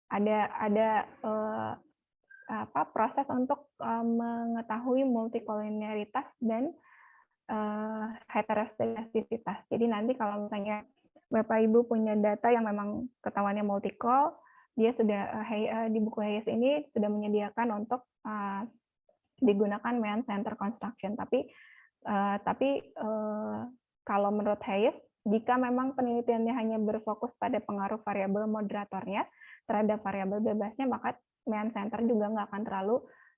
ada proses untuk mengetahui multikolinialitas dan heteroskedastisitas. Jadi nanti kalau misalnya Bapak Ibu punya data yang memang ketahuannya multikol, dia sudah di buku Hayes ini sudah menyediakan untuk digunakan Mean Center Construction. Tapi kalau menurut Hayes, jika memang penelitiannya hanya berfokus pada pengaruh variabel moderatornya terhadap variabel bebasnya, maka Mean Center juga nggak akan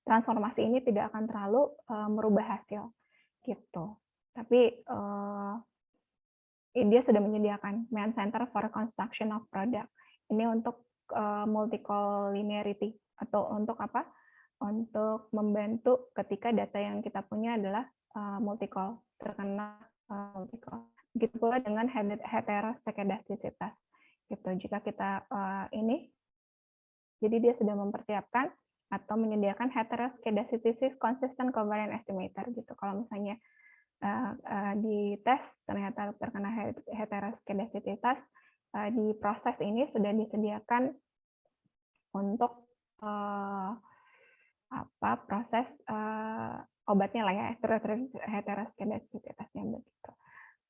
transformasi ini tidak akan terlalu merubah hasil gitu. Tapi dia sudah menyediakan Mean Center for Construction of Product. Ini untuk multicollinearity atau untuk untuk membantu ketika data yang kita punya adalah multicol, terkena multicol. Begitu pula dengan heteroskedastisitas. Gitu. jika kita ini, jadi dia sudah mempersiapkan atau menyediakan heteroskedasticity consistent covariance estimator gitu. Kalau misalnya di tes ternyata terkena heteroskedasticitas, di proses ini sudah disediakan untuk proses obatnya lah ya, heteroskedasticitasnya begitu.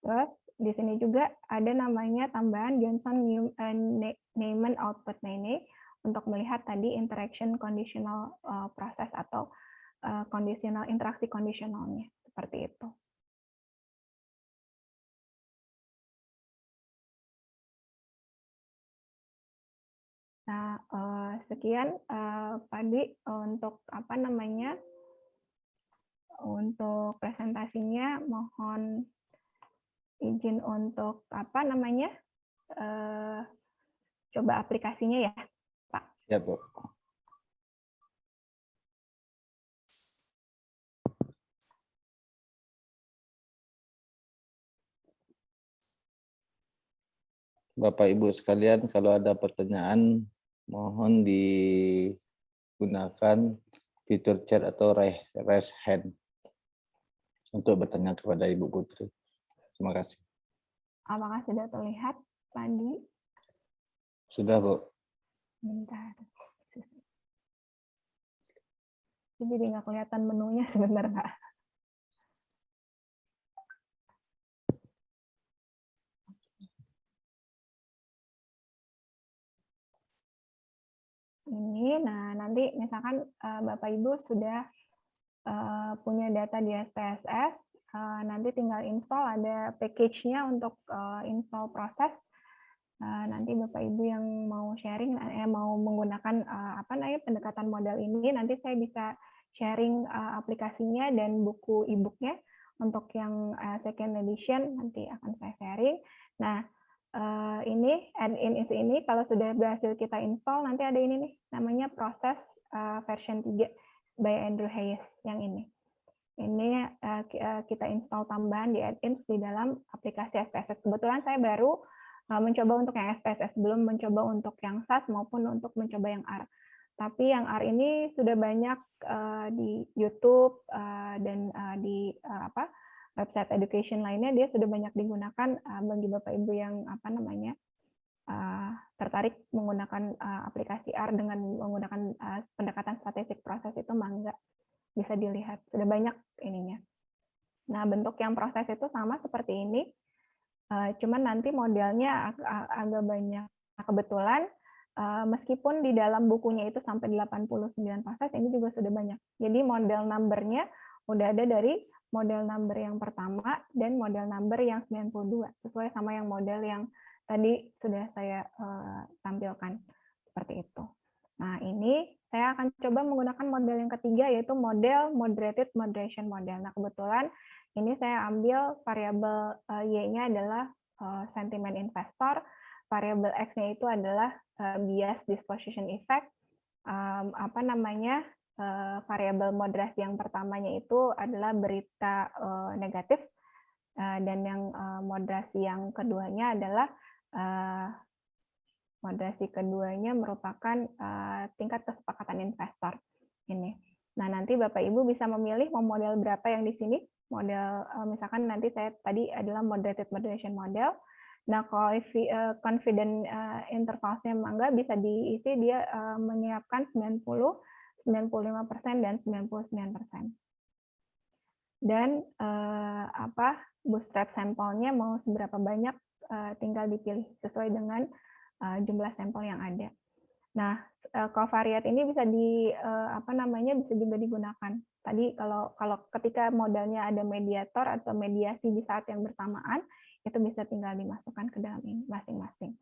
Terus di sini juga ada namanya tambahan Johnson-Neyman output. Nah ini untuk melihat tadi interaction conditional proses atau interaksi kondisionalnya seperti itu. Nah, sekian Padi untuk untuk presentasinya. Mohon izin untuk coba aplikasinya ya, Pak. Ya, Bu. Bapak Ibu sekalian, kalau ada pertanyaan mohon digunakan fitur chat atau raise hand untuk bertanya kepada Ibu Putri. Terima kasih. Apakah sudah terlihat, Pandi? Sudah, Bu. Bentar. Jadi nggak kelihatan menunya sebentar, Pak. Ini, nah nanti misalkan Bapak Ibu sudah punya data di SPSS, nanti tinggal install, ada package-nya untuk install proses. Nanti Bapak Ibu yang mau sharing, mau menggunakan pendekatan model ini, nanti saya bisa sharing aplikasinya dan buku e-book-nya. Untuk yang second edition nanti akan saya sharing. Nah, ini add-in ini kalau sudah berhasil kita install, nanti ada ini nih, namanya proses version 3 by Andrew Hayes yang ini. Ini kita install tambahan di add-ins di dalam aplikasi SPSS. Kebetulan saya baru mencoba untuk yang SPSS, belum mencoba untuk yang SAS maupun untuk mencoba yang R. Tapi yang R ini sudah banyak di YouTube dan di website education lainnya, dia sudah banyak digunakan bagi Bapak Ibu yang tertarik menggunakan aplikasi R dengan menggunakan pendekatan statistik proses itu, mangga bisa dilihat, sudah banyak ininya. Nah, bentuk yang proses itu sama seperti ini, cuman nanti modelnya agak banyak. Nah, kebetulan meskipun di dalam bukunya itu sampai 89 proses, ini juga sudah banyak. Jadi model number-nya udah ada dari model number yang pertama dan model number yang 92, sesuai sama yang model yang tadi sudah saya tampilkan seperti itu. Nah, ini saya akan coba menggunakan model yang ketiga, yaitu model moderated moderation model. Nah, kebetulan ini saya ambil variabel Y-nya adalah sentiment investor, variabel X-nya itu adalah bias disposition effect, variabel moderasi yang pertamanya itu adalah berita negatif, dan yang moderasi yang keduanya adalah merupakan tingkat kesepakatan investor ini. Nah, nanti Bapak Ibu bisa memilih mau model berapa yang di sini. Model misalkan nanti saya tadi adalah moderated moderation model. Nah, confident intervalsnya mangga bisa diisi, dia menyiapkan 90, 95% dan 99%. Dan bootstrap sampelnya mau seberapa banyak tinggal dipilih sesuai dengan jumlah sampel yang ada. Nah, covariate ini bisa bisa juga digunakan. Tadi kalau ketika modelnya ada mediator atau mediasi di saat yang bersamaan, itu bisa tinggal dimasukkan ke dalam ini masing-masing.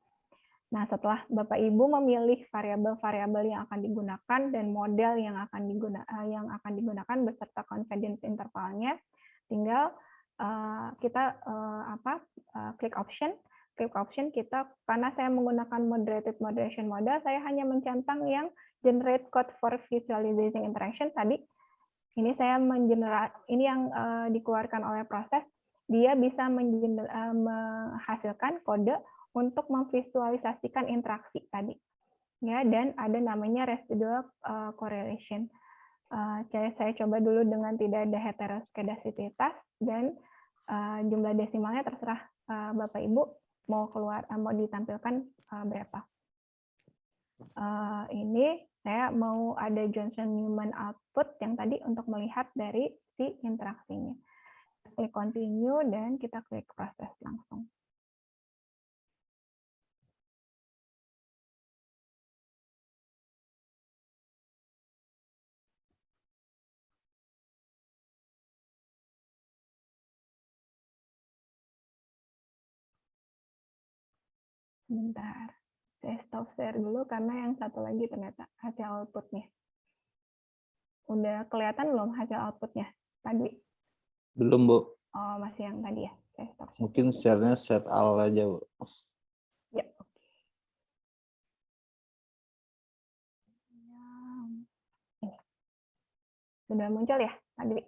Nah, setelah Bapak Ibu memilih variabel-variabel yang akan digunakan dan model yang akan digunakan beserta confidence intervalnya, tinggal kita klik option. Klik option kita, karena saya menggunakan moderated moderation model, saya hanya mencentang yang generate code for visualizing interaction tadi. Ini saya ini yang dikeluarkan oleh proses, dia bisa menghasilkan kode untuk memvisualisasikan interaksi tadi. Ya, dan ada namanya residual correlation. Saya coba dulu dengan tidak ada heteroskedasititas dan jumlah desimalnya terserah Bapak Ibu mau ditampilkan berapa. Ini saya mau ada Johnson-Newman output yang tadi untuk melihat dari si interaksinya. Klik continue dan kita klik proses langsung. Sebentar, saya stop share dulu karena yang satu lagi ternyata hasil outputnya. Udah kelihatan belum hasil outputnya tadi? Belum, Bu. Oh, masih yang tadi ya? Saya stop share. Mungkin share-nya share all aja, Bu. Ya, oke. Ini. Sudah muncul ya tadi?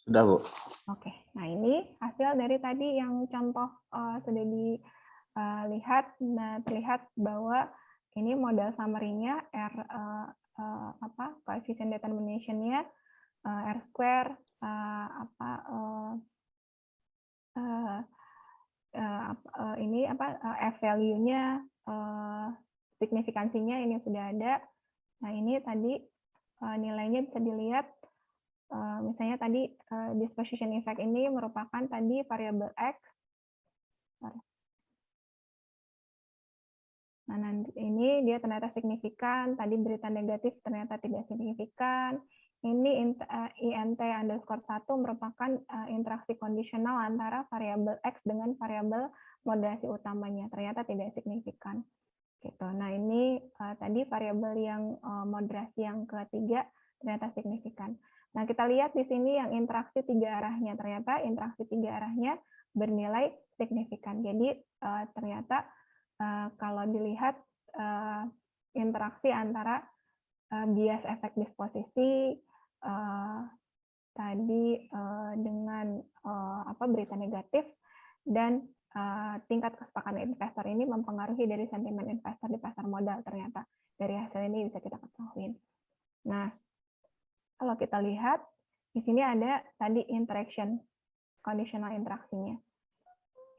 Sudah, Bu. Oke, nah ini hasil dari tadi yang contoh sudah dilihat. Nah, terlihat bahwa ini modal summary-nya coefficient determination-nya R square F value-nya signifikansinya ini sudah ada. Nah, ini tadi nilainya bisa dilihat. Misalnya tadi disposition effect ini merupakan tadi variabel X. Nah, nanti ini dia ternyata signifikan, tadi berita negatif ternyata tidak signifikan. Ini int underscore 1 merupakan interaksi kondisional antara variabel X dengan variabel moderasi utamanya, ternyata tidak signifikan. Gitu. Nah, ini tadi variabel yang moderasi yang ketiga ternyata signifikan. Nah, kita lihat di sini yang interaksi tiga arahnya. Ternyata interaksi tiga arahnya bernilai signifikan. Jadi, ternyata kalau dilihat interaksi antara bias efek disposisi tadi dengan berita negatif dan tingkat kesepakatan investor ini mempengaruhi dari sentimen investor di pasar modal. Ternyata dari hasil ini bisa kita ketahui. Nah, kalau kita lihat, di sini ada tadi interaction, conditional interaksinya.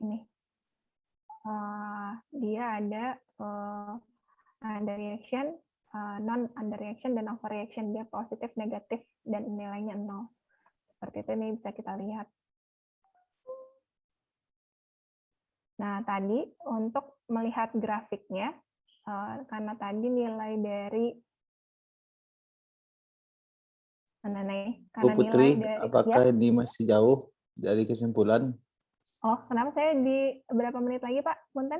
Ini. Dia ada underreaction, non-underreaction, dan overreaction. Dia positif, negatif, dan nilainya 0. Seperti itu ini bisa kita lihat. Nah, tadi untuk melihat grafiknya, karena tadi nilai dari Bu Putri, apakah ini masih jauh dari kesimpulan? Oh, kenapa saya di berapa menit lagi, Pak? Punten?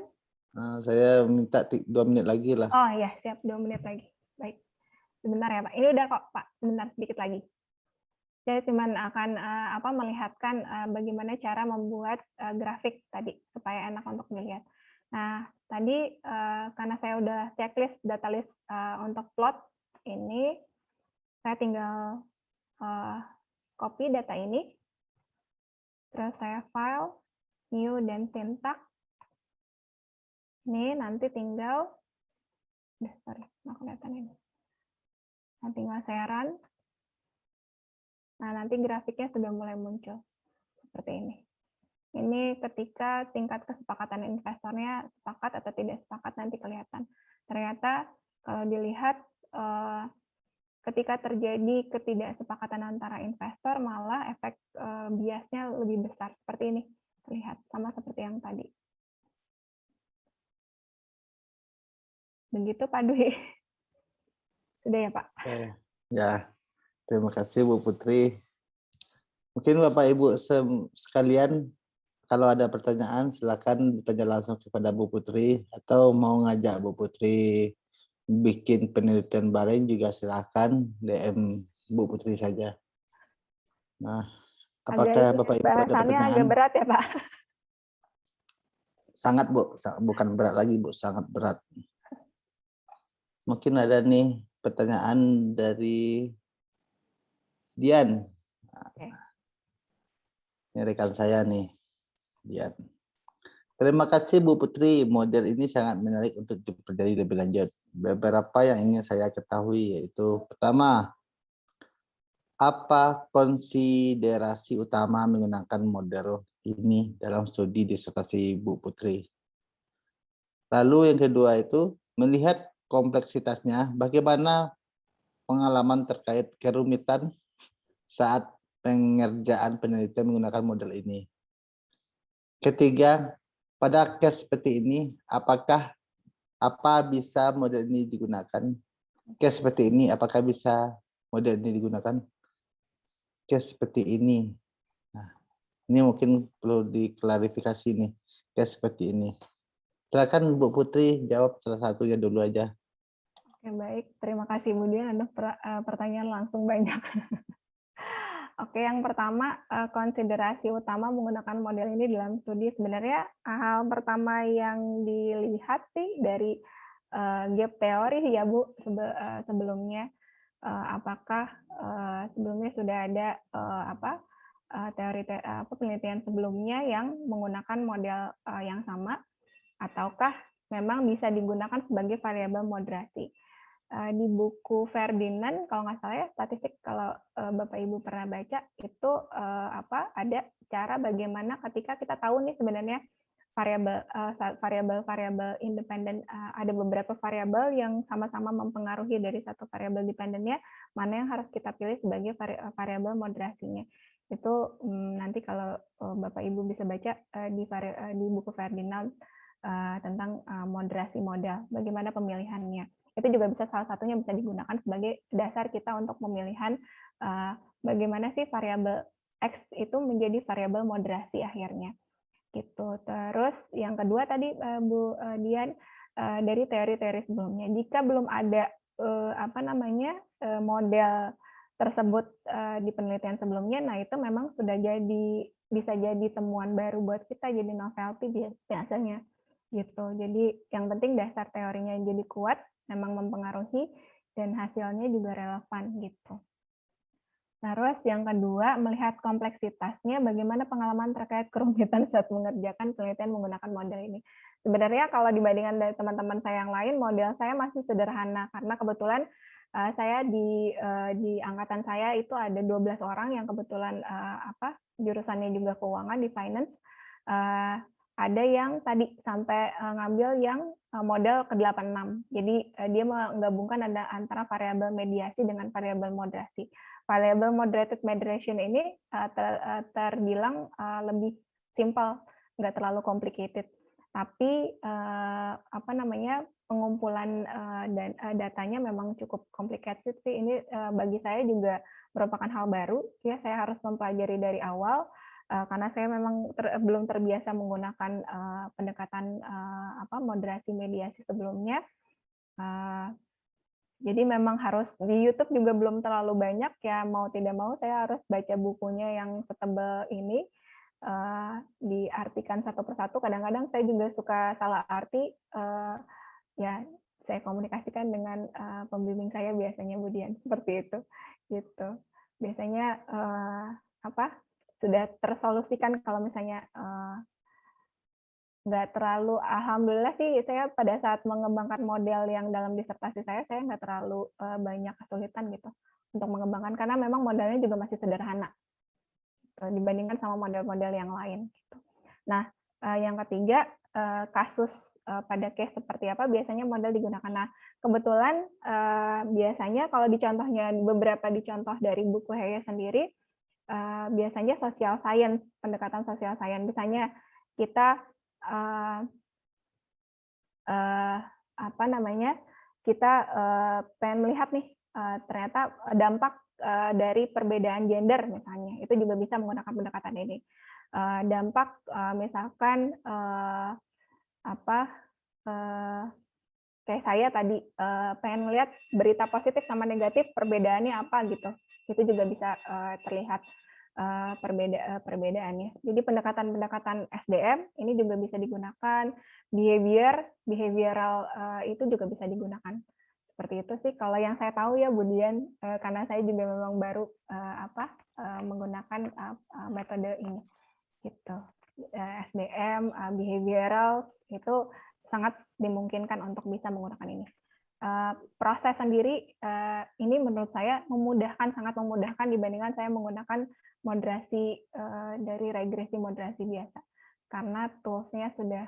Saya minta 2 menit lagi lah. Oh ya, siap, 2 menit lagi. Baik. Sebentar ya, Pak. Ini udah kok, Pak. Sebentar, sedikit lagi. Saya cuma akan melihatkan bagaimana cara membuat grafik tadi, supaya enak untuk dilihat. Nah, tadi karena saya udah checklist data list untuk plot, ini saya tinggal copy data ini, terus saya file, new, dan syntax. Ini nanti tinggal, nggak kelihatan ini. Nah, tinggal saya run. Nah, nanti grafiknya sudah mulai muncul. Seperti ini. Ini ketika tingkat kesepakatan investornya sepakat atau tidak sepakat nanti kelihatan. Ternyata kalau dilihat, ketika terjadi ketidaksepakatan antara investor, malah efek biasnya lebih besar. Seperti ini, terlihat. Sama seperti yang tadi. Begitu, Pak Dwi. Sudah ya, Pak? Ya, terima kasih Bu Putri. Mungkin Bapak Ibu sekalian, kalau ada pertanyaan silakan bertanya langsung kepada Bu Putri, atau mau ngajak Bu Putri bikin penelitian bareng juga silakan DM Bu Putri saja. Nah, apakah Bapak Ibu ada pertanyaan? Agak berat ya, Pak? Sangat, Bu. Bukan berat lagi, Bu. Sangat berat. Mungkin ada nih pertanyaan dari Dian. Ini rekan saya nih, Dian. Terima kasih Bu Putri, model ini sangat menarik untuk dipelajari lebih lanjut. Beberapa yang ingin saya ketahui yaitu pertama, apa konsiderasi utama menggunakan model ini dalam studi disertasi Bu Putri? Lalu yang kedua itu melihat kompleksitasnya, bagaimana pengalaman terkait kerumitan saat pengerjaan penelitian menggunakan model ini. Ketiga, pada case seperti ini, apa bisa model ini digunakan? Case seperti ini, apakah bisa model ini digunakan? Case seperti ini. Nah, ini mungkin perlu diklarifikasi nih, case seperti ini. Silakan Bu Putri jawab salah satunya dulu aja. Oke, baik. Terima kasih Bu Dian, ada pertanyaan langsung banyak. Oke, yang pertama, konsiderasi utama menggunakan model ini dalam studi. Sebenarnya hal pertama yang dilihat sih dari gap teori ya Bu, sebelumnya. Apakah sebelumnya sudah ada penelitian sebelumnya yang menggunakan model yang sama, ataukah memang bisa digunakan sebagai variabel moderasi. Di buku Ferdinand, kalau nggak salah ya, statistik, kalau Bapak Ibu pernah baca, itu ada cara bagaimana ketika kita tahu nih sebenarnya variabel independen, ada beberapa variabel yang sama-sama mempengaruhi dari satu variabel dependennya, mana yang harus kita pilih sebagai variabel moderasinya. Itu nanti kalau Bapak Ibu bisa baca di buku Ferdinand tentang moderasi modal, bagaimana pemilihannya. Itu juga bisa salah satunya bisa digunakan sebagai dasar kita untuk pemilihan bagaimana sih variabel X itu menjadi variabel moderasi akhirnya. Gitu. Terus yang kedua tadi Bu Dian, dari teori-teori sebelumnya, jika belum ada model tersebut di penelitian sebelumnya, nah itu memang sudah bisa jadi temuan baru buat kita, jadi novelty biasanya gitu. Jadi yang penting dasar teorinya jadi kuat, memang mempengaruhi, dan hasilnya juga relevan gitu. Terus yang kedua, melihat kompleksitasnya, bagaimana pengalaman terkait kerumitan saat mengerjakan penelitian menggunakan model ini. Sebenarnya kalau dibandingkan dari teman-teman saya yang lain, model saya masih sederhana, karena kebetulan saya di angkatan saya itu ada 12 orang yang kebetulan jurusannya juga keuangan di finance. Ada yang tadi sampai ngambil yang model ke-86. Jadi dia menggabungkan ada antara variabel mediasi dengan variabel moderasi. Variabel moderated moderation ini terbilang lebih simple, nggak terlalu complicated. Tapi pengumpulan datanya memang cukup complicated sih. Ini bagi saya juga merupakan hal baru. Ya, saya harus mempelajari dari awal. Karena saya memang belum terbiasa menggunakan pendekatan moderasi mediasi sebelumnya. Jadi memang harus di YouTube juga belum terlalu banyak ya, mau tidak mau saya harus baca bukunya yang setebal ini, diartikan satu persatu. Kadang-kadang saya juga suka salah arti, ya saya komunikasikan dengan pembimbing saya biasanya Bu Dian, seperti itu gitu. Biasanya sudah tersolusikan kalau misalnya nggak terlalu, alhamdulillah sih saya pada saat mengembangkan model yang dalam disertasi saya nggak terlalu banyak kesulitan gitu untuk mengembangkan, karena memang modelnya juga masih sederhana dibandingkan sama model-model yang lain gitu. Nah, yang ketiga, kasus pada case seperti apa biasanya model digunakan. Nah, kebetulan biasanya kalau dicontohnya beberapa dicontoh dari buku Heya sendiri, biasanya social science, pendekatan social science. Misalnya kita kita pengen melihat nih ternyata dampak dari perbedaan gender misalnya, itu juga bisa menggunakan pendekatan ini. Dampak misalkan kayak saya tadi pengen lihat berita positif sama negatif perbedaannya apa gitu, itu juga bisa terlihat perbedaannya. Jadi pendekatan-pendekatan SDM ini juga bisa digunakan, behavioral itu juga bisa digunakan. Seperti itu sih kalau yang saya tahu ya Bu Dian, karena saya juga memang baru menggunakan metode ini gitu. SDM, behavioral, itu sangat dimungkinkan untuk bisa menggunakan ini. Proses sendiri ini menurut saya sangat memudahkan dibandingkan saya menggunakan moderasi dari regresi moderasi biasa, karena toolsnya sudah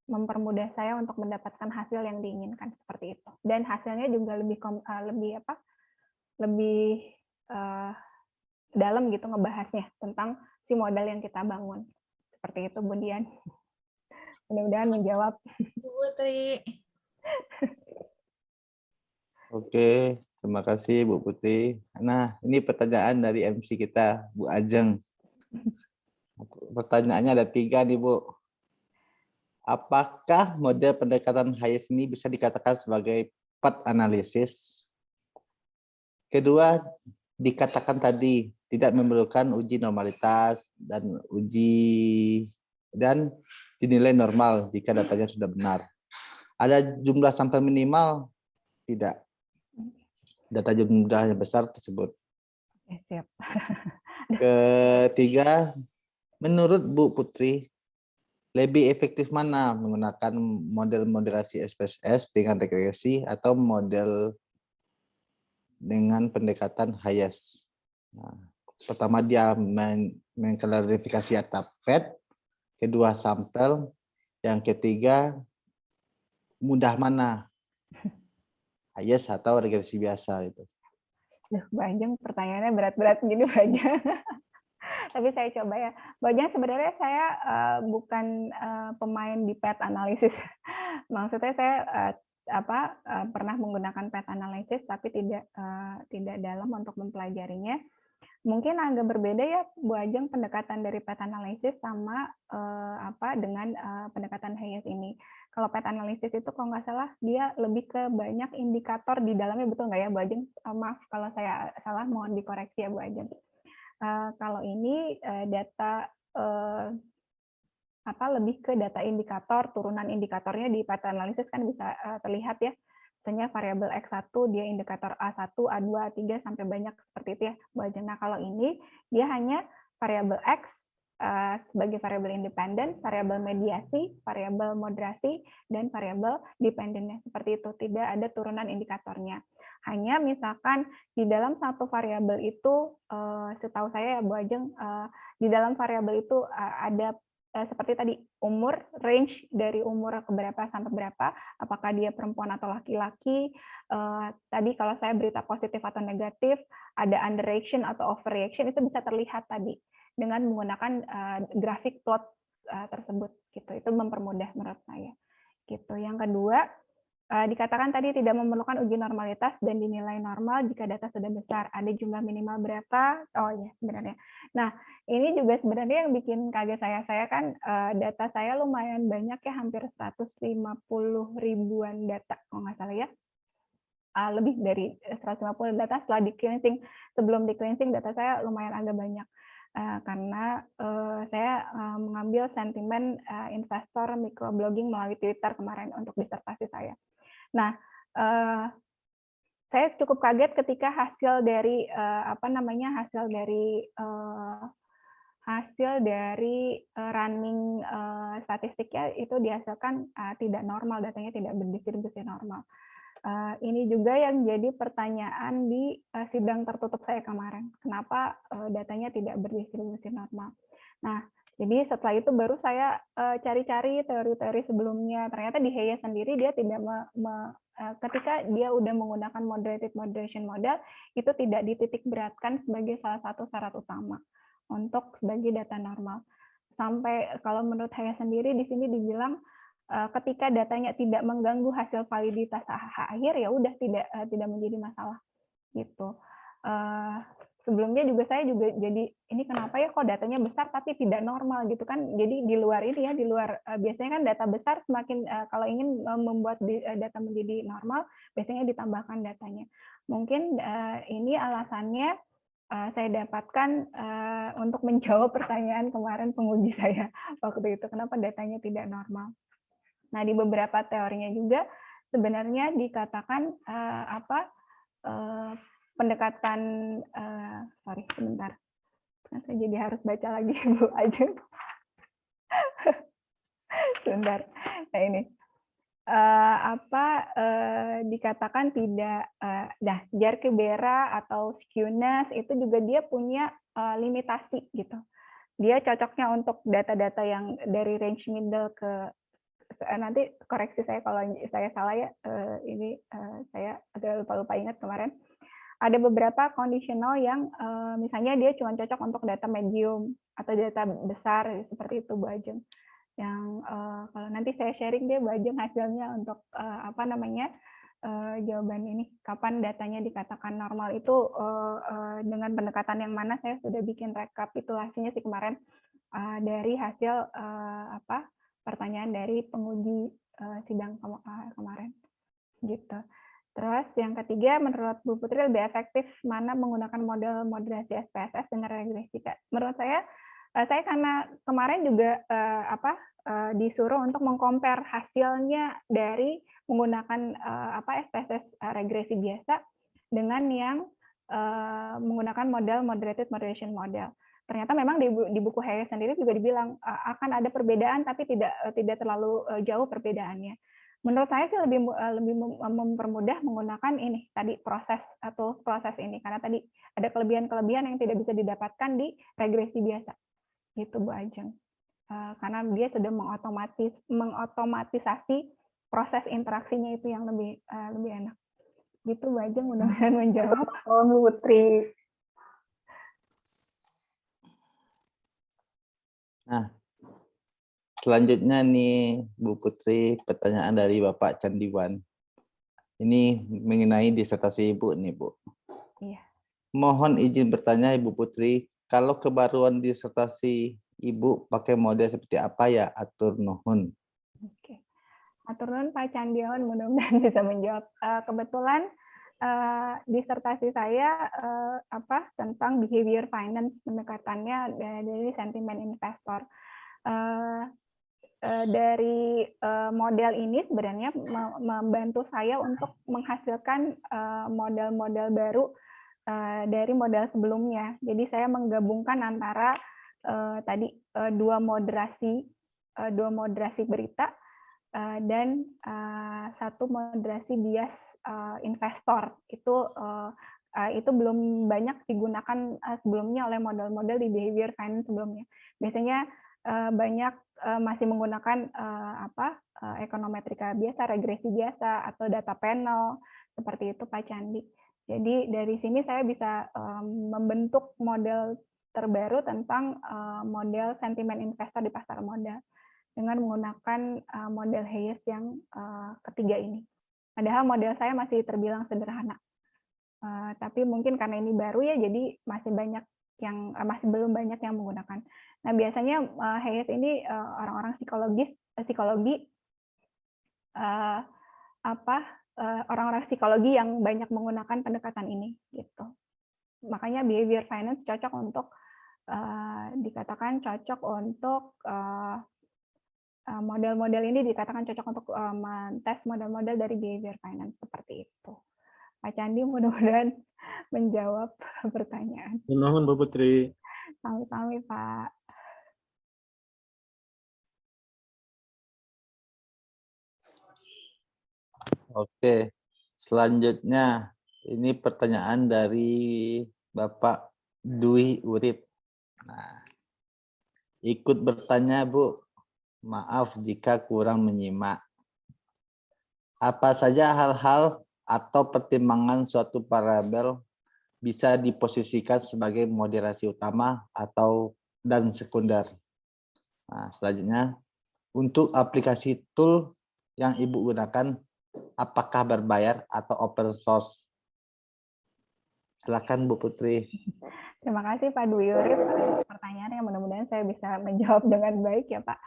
mempermudah saya untuk mendapatkan hasil yang diinginkan seperti itu, dan hasilnya juga lebih dalam gitu ngebahasnya tentang si modal yang kita bangun. Seperti itu, Bu Dian. Mudah-mudahan menjawab. Bu Putri. Oke, terima kasih Bu Putri. Nah, ini pertanyaan dari MC kita, Bu Ajeng. Pertanyaannya ada 3 nih, Bu. Apakah model pendekatan Hayes ini bisa dikatakan sebagai path analysis? Kedua, dikatakan tadi tidak memerlukan uji normalitas dan dinilai normal jika datanya sudah benar. Ada jumlah sampel minimal? Tidak. Data jumlahnya besar tersebut. Siap. Ketiga, menurut Bu Putri, lebih efektif mana menggunakan model moderasi SPSS dengan regresi atau model dengan pendekatan Hayes? Nah, pertama dia mengklarifikasi ATAPET, kedua sampel, yang ketiga mudah mana, Hayes atau regresi biasa itu. Mbak Ajeng, pertanyaannya berat-berat gini, Mbak Ajeng. Tapi saya coba ya. Mbak Ajeng, sebenarnya saya bukan pemain di path analysis. Maksudnya saya pernah menggunakan path analysis, tapi tidak dalam untuk mempelajarinya. Mungkin agak berbeda ya, Bu Ajeng, pendekatan dari path analysis sama dengan pendekatan Hayes ini. Kalau path analysis itu kalau nggak salah dia lebih ke banyak indikator di dalamnya, betul nggak ya, Bu Ajeng? Maaf kalau saya salah, mohon dikoreksi ya, Bu Ajeng. Kalau ini data lebih ke data indikator, turunan indikatornya di path analysis kan bisa terlihat ya. Misalnya variabel X1 dia indikator A1, A2, A3 sampai banyak seperti itu ya, Bu Ajeng. Nah, kalau ini dia hanya variabel X sebagai variabel independen, variabel mediasi, variabel moderasi, dan variabel dependennya. Seperti itu, tidak ada turunan indikatornya. Hanya misalkan di dalam satu variabel itu, setahu saya ya Bu Ajeng, di dalam variabel itu ada seperti tadi umur, range dari umur berapa sampai berapa, apakah dia perempuan atau laki-laki. Tadi kalau saya berita positif atau negatif, ada underreaction atau overreaction, itu bisa terlihat tadi dengan menggunakan grafik plot tersebut gitu. Itu mempermudah menurut saya. Gitu. Yang kedua, dikatakan tadi tidak memerlukan uji normalitas dan dinilai normal jika data sudah besar. Ada jumlah minimal berapa? Oh ya, sebenarnya. Nah, ini juga sebenarnya yang bikin kaget saya kan data saya lumayan banyak ya, hampir 150 ribuan data kalau nggak salah ya. Lebih dari 150 data setelah di cleansing. Sebelum di cleansing data saya lumayan agak banyak. Karena saya mengambil sentimen investor microblogging melalui Twitter kemarin untuk disertasi saya. Nah, saya cukup kaget ketika hasil dari running statistiknya itu dihasilkan tidak normal, datanya tidak berdistribusi normal. Ini juga yang jadi pertanyaan di sidang tertutup saya kemarin. Kenapa datanya tidak berdistribusi normal? Nah, jadi setelah itu baru saya cari-cari teori-teori sebelumnya. Ternyata di Hayes sendiri dia tidak ketika dia udah menggunakan moderated moderation model, itu tidak dititik beratkan sebagai salah satu syarat utama untuk sebagai data normal. Sampai kalau menurut Hayes sendiri di sini dibilang ketika datanya tidak mengganggu hasil validitas akhir, ya udah tidak menjadi masalah gitu. Sebelumnya juga saya juga jadi ini kenapa ya kok datanya besar tapi tidak normal gitu kan. Jadi di luar ini ya, di luar biasanya kan data besar semakin kalau ingin membuat data menjadi normal biasanya ditambahkan datanya. Mungkin ini alasannya saya dapatkan untuk menjawab pertanyaan kemarin penguji saya waktu itu, kenapa datanya tidak normal. Nah, di beberapa teorinya juga sebenarnya dikatakan pendekatan Nah, saya jadi harus baca lagi Bu Ajeng. Sebentar. Nah ini dikatakan tidak Jarkebera atau Skewness itu juga dia punya limitasi gitu. Dia cocoknya untuk data-data yang dari range middle ke nanti koreksi saya kalau saya salah ya, saya agak lupa ingat kemarin. Ada beberapa conditional yang misalnya dia cuma cocok untuk data medium atau data besar seperti itu Bu Ajeng. Yang kalau nanti saya sharing dia Bu Ajeng hasilnya untuk jawaban ini kapan datanya dikatakan normal itu dengan pendekatan yang mana saya sudah bikin rekapitulasinya sih kemarin dari hasil pertanyaan dari penguji sidang kemarin gitu. Terus yang ketiga, menurut Bu Putri lebih efektif mana menggunakan model moderasi SPSS dengan regresi? Menurut saya karena kemarin juga disuruh untuk mengcompare hasilnya dari menggunakan SPSS regresi biasa dengan yang menggunakan model moderated moderation model. Ternyata memang di buku Hayes sendiri juga dibilang akan ada perbedaan, tapi tidak terlalu jauh perbedaannya. Menurut saya sih lebih mempermudah menggunakan ini tadi proses ini karena tadi ada kelebihan-kelebihan yang tidak bisa didapatkan di regresi biasa gitu Bu Ajeng, karena dia sudah mengotomatisasi proses interaksinya itu yang lebih enak gitu Bu Ajeng. Mudah-mudahan menjawab Bu Putri. Nah, selanjutnya nih Bu Putri, pertanyaan dari Bapak Candiwan. Ini mengenai disertasi Ibu nih Bu. Iya. Mohon izin bertanya Ibu Putri, kalau kebaruan disertasi Ibu pakai model seperti apa ya? Atur nuhun. Oke. Atur nuhun Pak Candiwan, mudah-mudahan bisa menjawab. Kebetulan disertasi saya tentang behavior finance, pendekatannya dari sentimen investor. Dari model ini sebenarnya membantu saya untuk menghasilkan model-model baru dari model sebelumnya. Jadi saya menggabungkan antara tadi dua moderasi berita dan satu moderasi bias investor. Itu belum banyak digunakan sebelumnya oleh model-model di behavior finance sebelumnya. Biasanya banyak masih menggunakan ekonometrika biasa, regresi biasa, atau data panel seperti itu Pak Candi. Jadi dari sini saya bisa membentuk model terbaru tentang model sentimen investor di pasar modal dengan menggunakan model Hayes yang ketiga ini. Padahal model saya masih terbilang sederhana, tapi mungkin karena ini baru ya, jadi masih belum banyak yang menggunakan. Nah biasanya Hayes ini orang-orang orang-orang psikologi yang banyak menggunakan pendekatan ini gitu. Makanya behavior finance cocok untuk dikatakan cocok untuk model-model ini dikatakan cocok untuk tes model-model dari behavior finance seperti itu. Pak Candi mudah-mudahan menjawab pertanyaan. Nuhun Bu Putri. Sami-sami Pak. Oke, selanjutnya ini pertanyaan dari Bapak Dwi Urip. Nah, ikut bertanya Bu, maaf jika kurang menyimak. Apa saja hal-hal atau pertimbangan suatu variabel bisa diposisikan sebagai moderasi utama dan sekunder? Nah, selanjutnya, untuk aplikasi tool yang Ibu gunakan, apakah berbayar atau open source? Silakan Bu Putri. Terima kasih Pak Dwi Urip atas pertanyaannya. Mudah-mudahan saya bisa menjawab dengan baik ya Pak.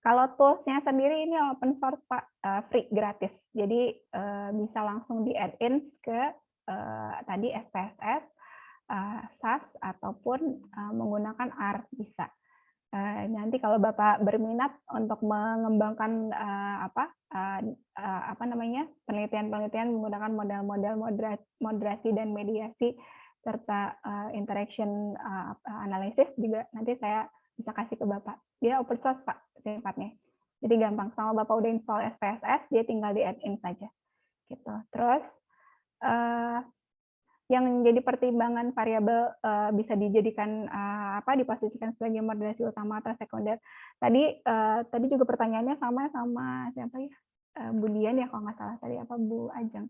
Kalau toolsnya sendiri ini open source Pak, free, gratis. Jadi bisa langsung di add-ins ke tadi SPSS, SAS ataupun menggunakan R bisa. Nanti kalau Bapak berminat untuk mengembangkan penelitian-penelitian menggunakan model-model moderasi dan mediasi serta interaction analysis juga nanti saya bisa kasih ke Bapak. Dia open source Pak sifatnya. Jadi gampang, sama Bapak udah install SPSS, dia tinggal di add-in saja. Gitu. Terus yang jadi pertimbangan variabel bisa dijadikan diposisikan sebagai moderasi utama atau sekunder. Tadi juga pertanyaannya sama siapa ya? Bu Dian ya kalau nggak salah tadi, apa Bu Ajeng.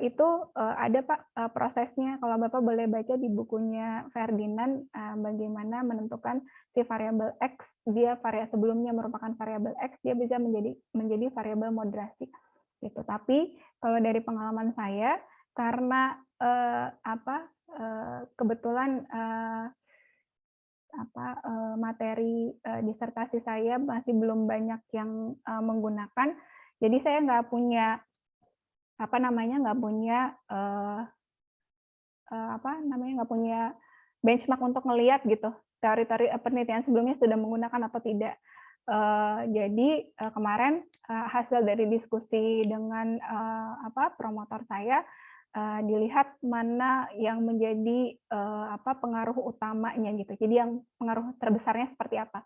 Itu ada Pak prosesnya, kalau Bapak boleh baca di bukunya Ferdinand bagaimana menentukan si variabel X, dia sebelumnya merupakan variabel X, dia bisa menjadi variabel moderasi gitu. Tapi kalau dari pengalaman saya, karena kebetulan materi disertasi saya masih belum banyak yang menggunakan, jadi saya nggak punya nggak punya benchmark untuk ngelihat gitu teori-teori penelitian sebelumnya sudah menggunakan atau tidak. Jadi kemarin hasil dari diskusi dengan promotor saya, dilihat mana yang menjadi pengaruh utamanya gitu. Jadi yang pengaruh terbesarnya seperti apa.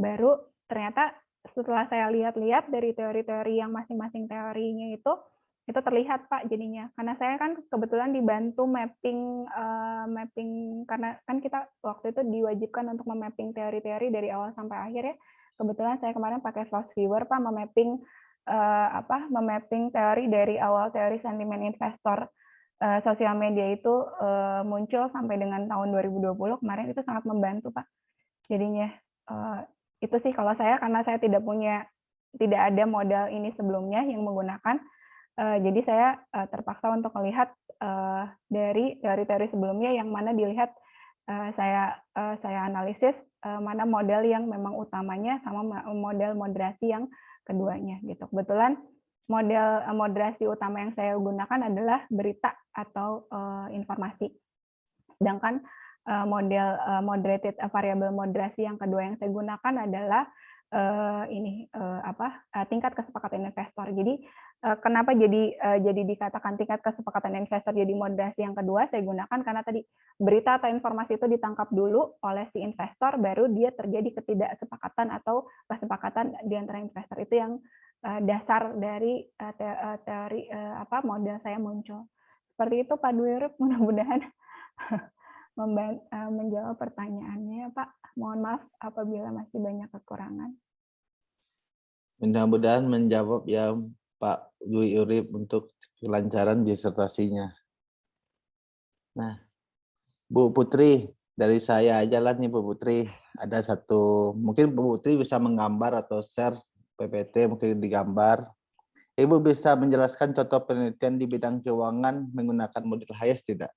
Baru ternyata setelah saya lihat-lihat dari teori-teori yang masing-masing teorinya itu terlihat Pak jadinya. Karena saya kan kebetulan dibantu mapping karena kan kita waktu itu diwajibkan untuk memapping teori-teori dari awal sampai akhir ya. Kebetulan saya kemarin pakai Floss Viewer Pak memapping teori dari awal teori sentimen investor sosial media itu muncul sampai dengan tahun 2020 kemarin, itu sangat membantu Pak. Jadinya itu sih kalau saya, karena saya tidak ada modal ini sebelumnya yang menggunakan, jadi saya terpaksa untuk melihat dari teori-teori sebelumnya yang mana dilihat saya analisis mana model yang memang utamanya sama model moderasi yang keduanya gitu. Kebetulan model moderasi utama yang saya gunakan adalah berita atau informasi. Sedangkan model moderated variable moderasi yang kedua yang saya gunakan adalah tingkat kesepakatan investor. Jadi kenapa jadi dikatakan tingkat kesepakatan investor jadi moderasi yang kedua saya gunakan, karena tadi berita atau informasi itu ditangkap dulu oleh si investor, baru dia terjadi ketidaksepakatan atau kesepakatan di antara investor. Itu yang dasar dari teori model saya muncul. Seperti itu Pak Dwi Urip, mudah-mudahan menjawab pertanyaannya Pak. Mohon maaf apabila masih banyak kekurangan. Mudah-mudahan menjawab ya Pak Dwi Urip untuk kelancaran disertasinya. Nah, Bu Putri, dari saya aja lah nih Bu Putri. Ada satu, mungkin Bu Putri bisa menggambar atau share PPT mungkin digambar. Ibu bisa menjelaskan contoh penelitian di bidang keuangan menggunakan model Hayes tidak?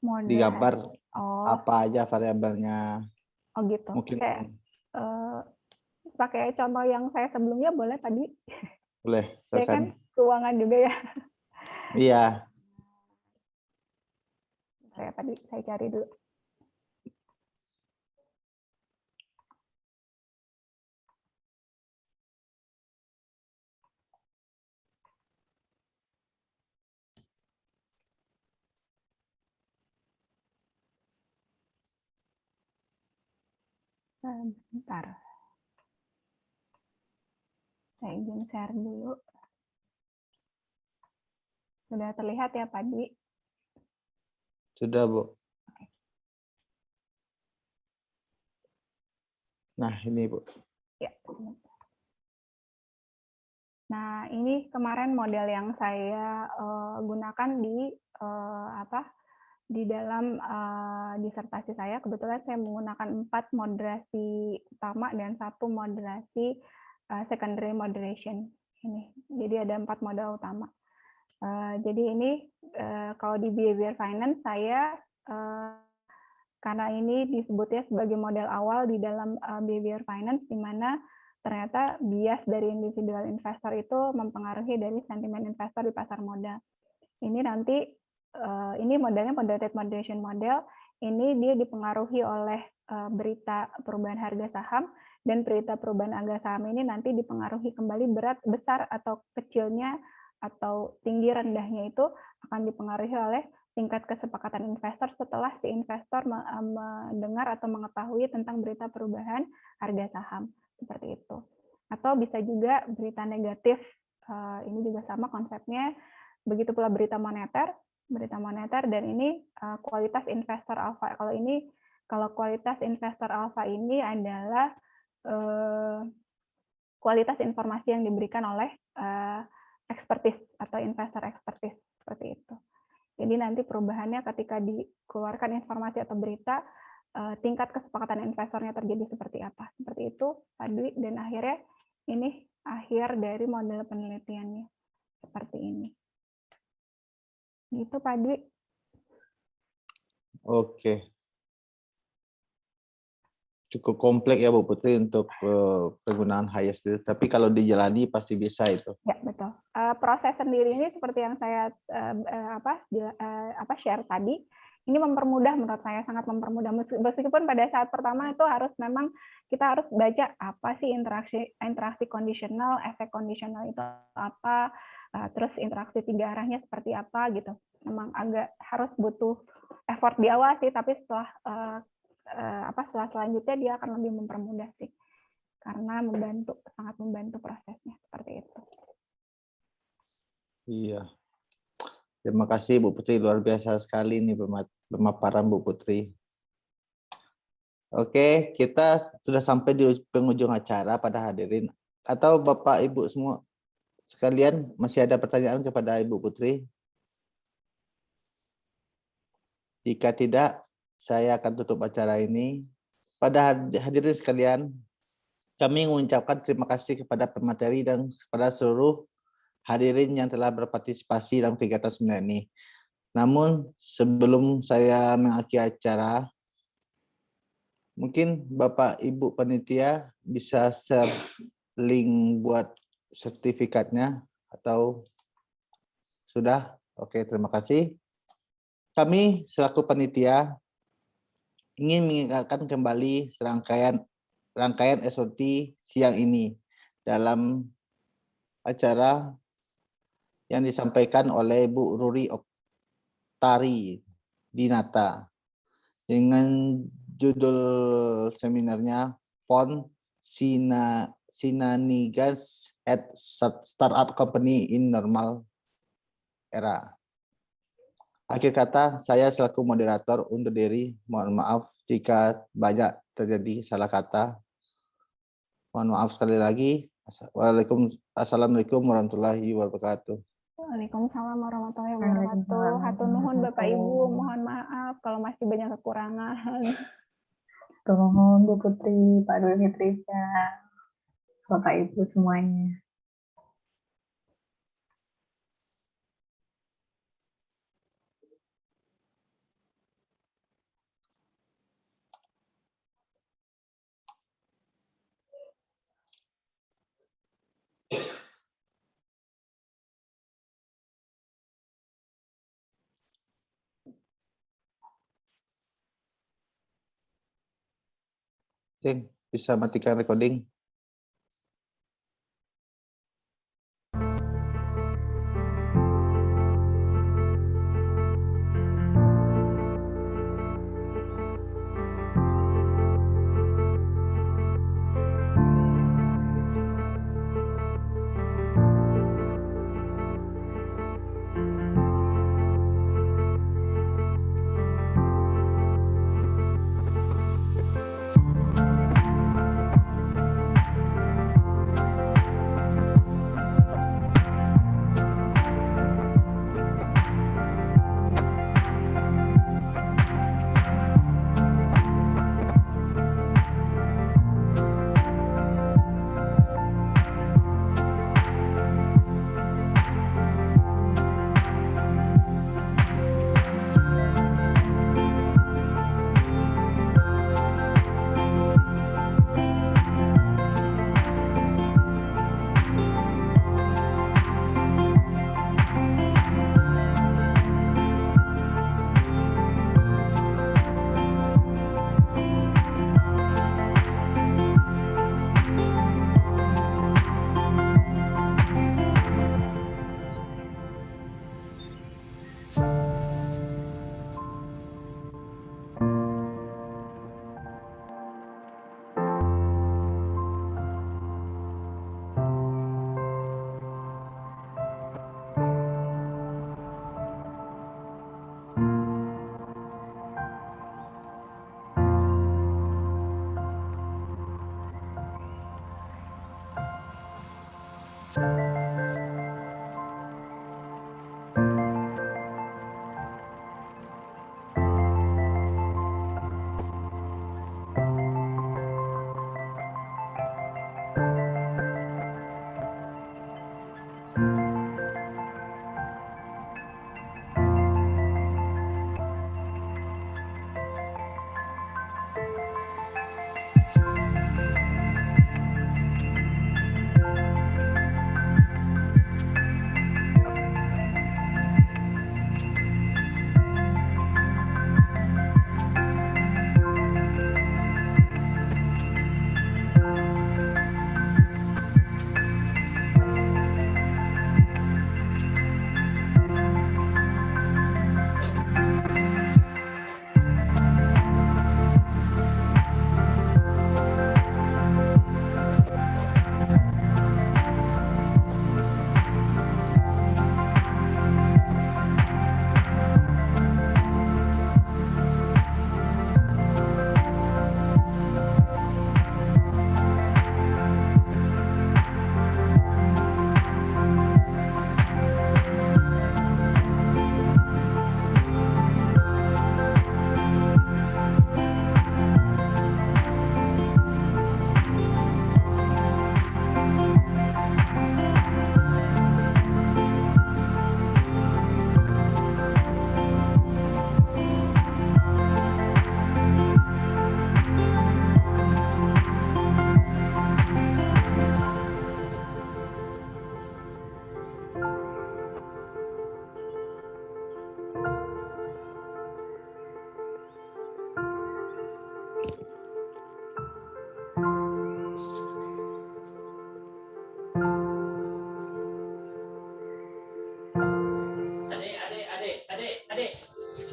Model digambar Hayes. apa aja variabelnya. Oh gitu. Mungkin kayak pakai contoh yang saya sebelumnya boleh tadi? boleh. Saya kan keuangan juga ya. Iya. Saya cari dulu. Bentar. Saya izin share dulu. Sudah terlihat ya, Pak Dwi? Sudah, Bu. Nah, ini, Bu. Ya. Nah, ini kemarin model yang saya gunakan di dalam disertasi saya. Kebetulan saya menggunakan 4 moderasi utama dan 1 moderasi secondary moderation. Ini. Jadi ada 4 model utama. Jadi ini kalau di behavior finance saya karena ini disebutnya sebagai model awal di dalam behavior finance, di mana ternyata bias dari individual investor itu mempengaruhi dari sentimen investor di pasar modal. Ini nanti ini modelnya moderated moderation model. Ini dia dipengaruhi oleh berita perubahan harga saham, dan berita perubahan harga saham ini nanti dipengaruhi kembali besar atau kecilnya atau tinggi rendahnya itu akan dipengaruhi oleh tingkat kesepakatan investor setelah si investor mendengar atau mengetahui tentang berita perubahan harga saham, seperti itu. Atau bisa juga berita negatif, ini juga sama konsepnya, begitu pula berita moneter, dan ini kualitas investor alfa. Kalau kualitas investor alfa ini adalah kualitas informasi yang diberikan oleh ekspertis atau investor ekspertis, seperti itu. Jadi nanti perubahannya ketika dikeluarkan informasi atau berita, tingkat kesepakatan investornya terjadi seperti apa. Seperti itu, Pak Dwi, dan akhirnya ini akhir dari model penelitiannya. Seperti ini. Gitu, Pak Dwi. Oke. Cukup kompleks ya Bu Putri untuk penggunaan HIS itu. Tapi kalau dijalani pasti bisa itu. Ya, betul. Proses sendiri ini seperti yang saya share tadi, ini mempermudah menurut saya, sangat mempermudah. Meskipun pada saat pertama itu kita harus baca apa sih interaksi kondisional, efek kondisional itu apa, terus interaksi tiga arahnya seperti apa gitu. Memang agak harus butuh effort di awal sih, tapi setelah selanjutnya dia akan lebih mempermudah sih, karena sangat membantu prosesnya seperti itu. Iya. Terima kasih Bu Putri, luar biasa sekali nih pemaparan Bu Putri. Oke, kita sudah sampai di penghujung acara pada hadirin. Atau Bapak Ibu semua sekalian masih ada pertanyaan kepada Ibu Putri? Jika tidak, saya akan tutup acara ini. Pada hadirin sekalian, kami mengucapkan terima kasih kepada pemateri dan kepada seluruh hadirin yang telah berpartisipasi dalam kegiatan seminar ini. Namun sebelum saya mengakhiri acara, mungkin Bapak Ibu panitia bisa share link buat sertifikatnya atau sudah? Oke, terima kasih. Kami selaku panitia ingin mengingatkan kembali rangkaian SOT siang ini dalam acara yang disampaikan oleh Bu Ruri Oktari Dinata dengan judul seminarnya Font Shenanigans at Startup Company in Normal Era. Akhir kata, saya selaku moderator undur diri. Mohon maaf jika banyak terjadi salah kata. Mohon maaf sekali lagi. Assalamualaikum warahmatullahi wabarakatuh. Waalaikumsalam warahmatullahi wabarakatuh. Hatur nuhun Bapak Ibu, mohon maaf kalau masih banyak kekurangan. Hatur nuhun Bu Putri, Pak Dwi Fitrisya, Bapak Ibu semuanya. Ceng, bisa matikan recording. Adik.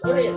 Nuril.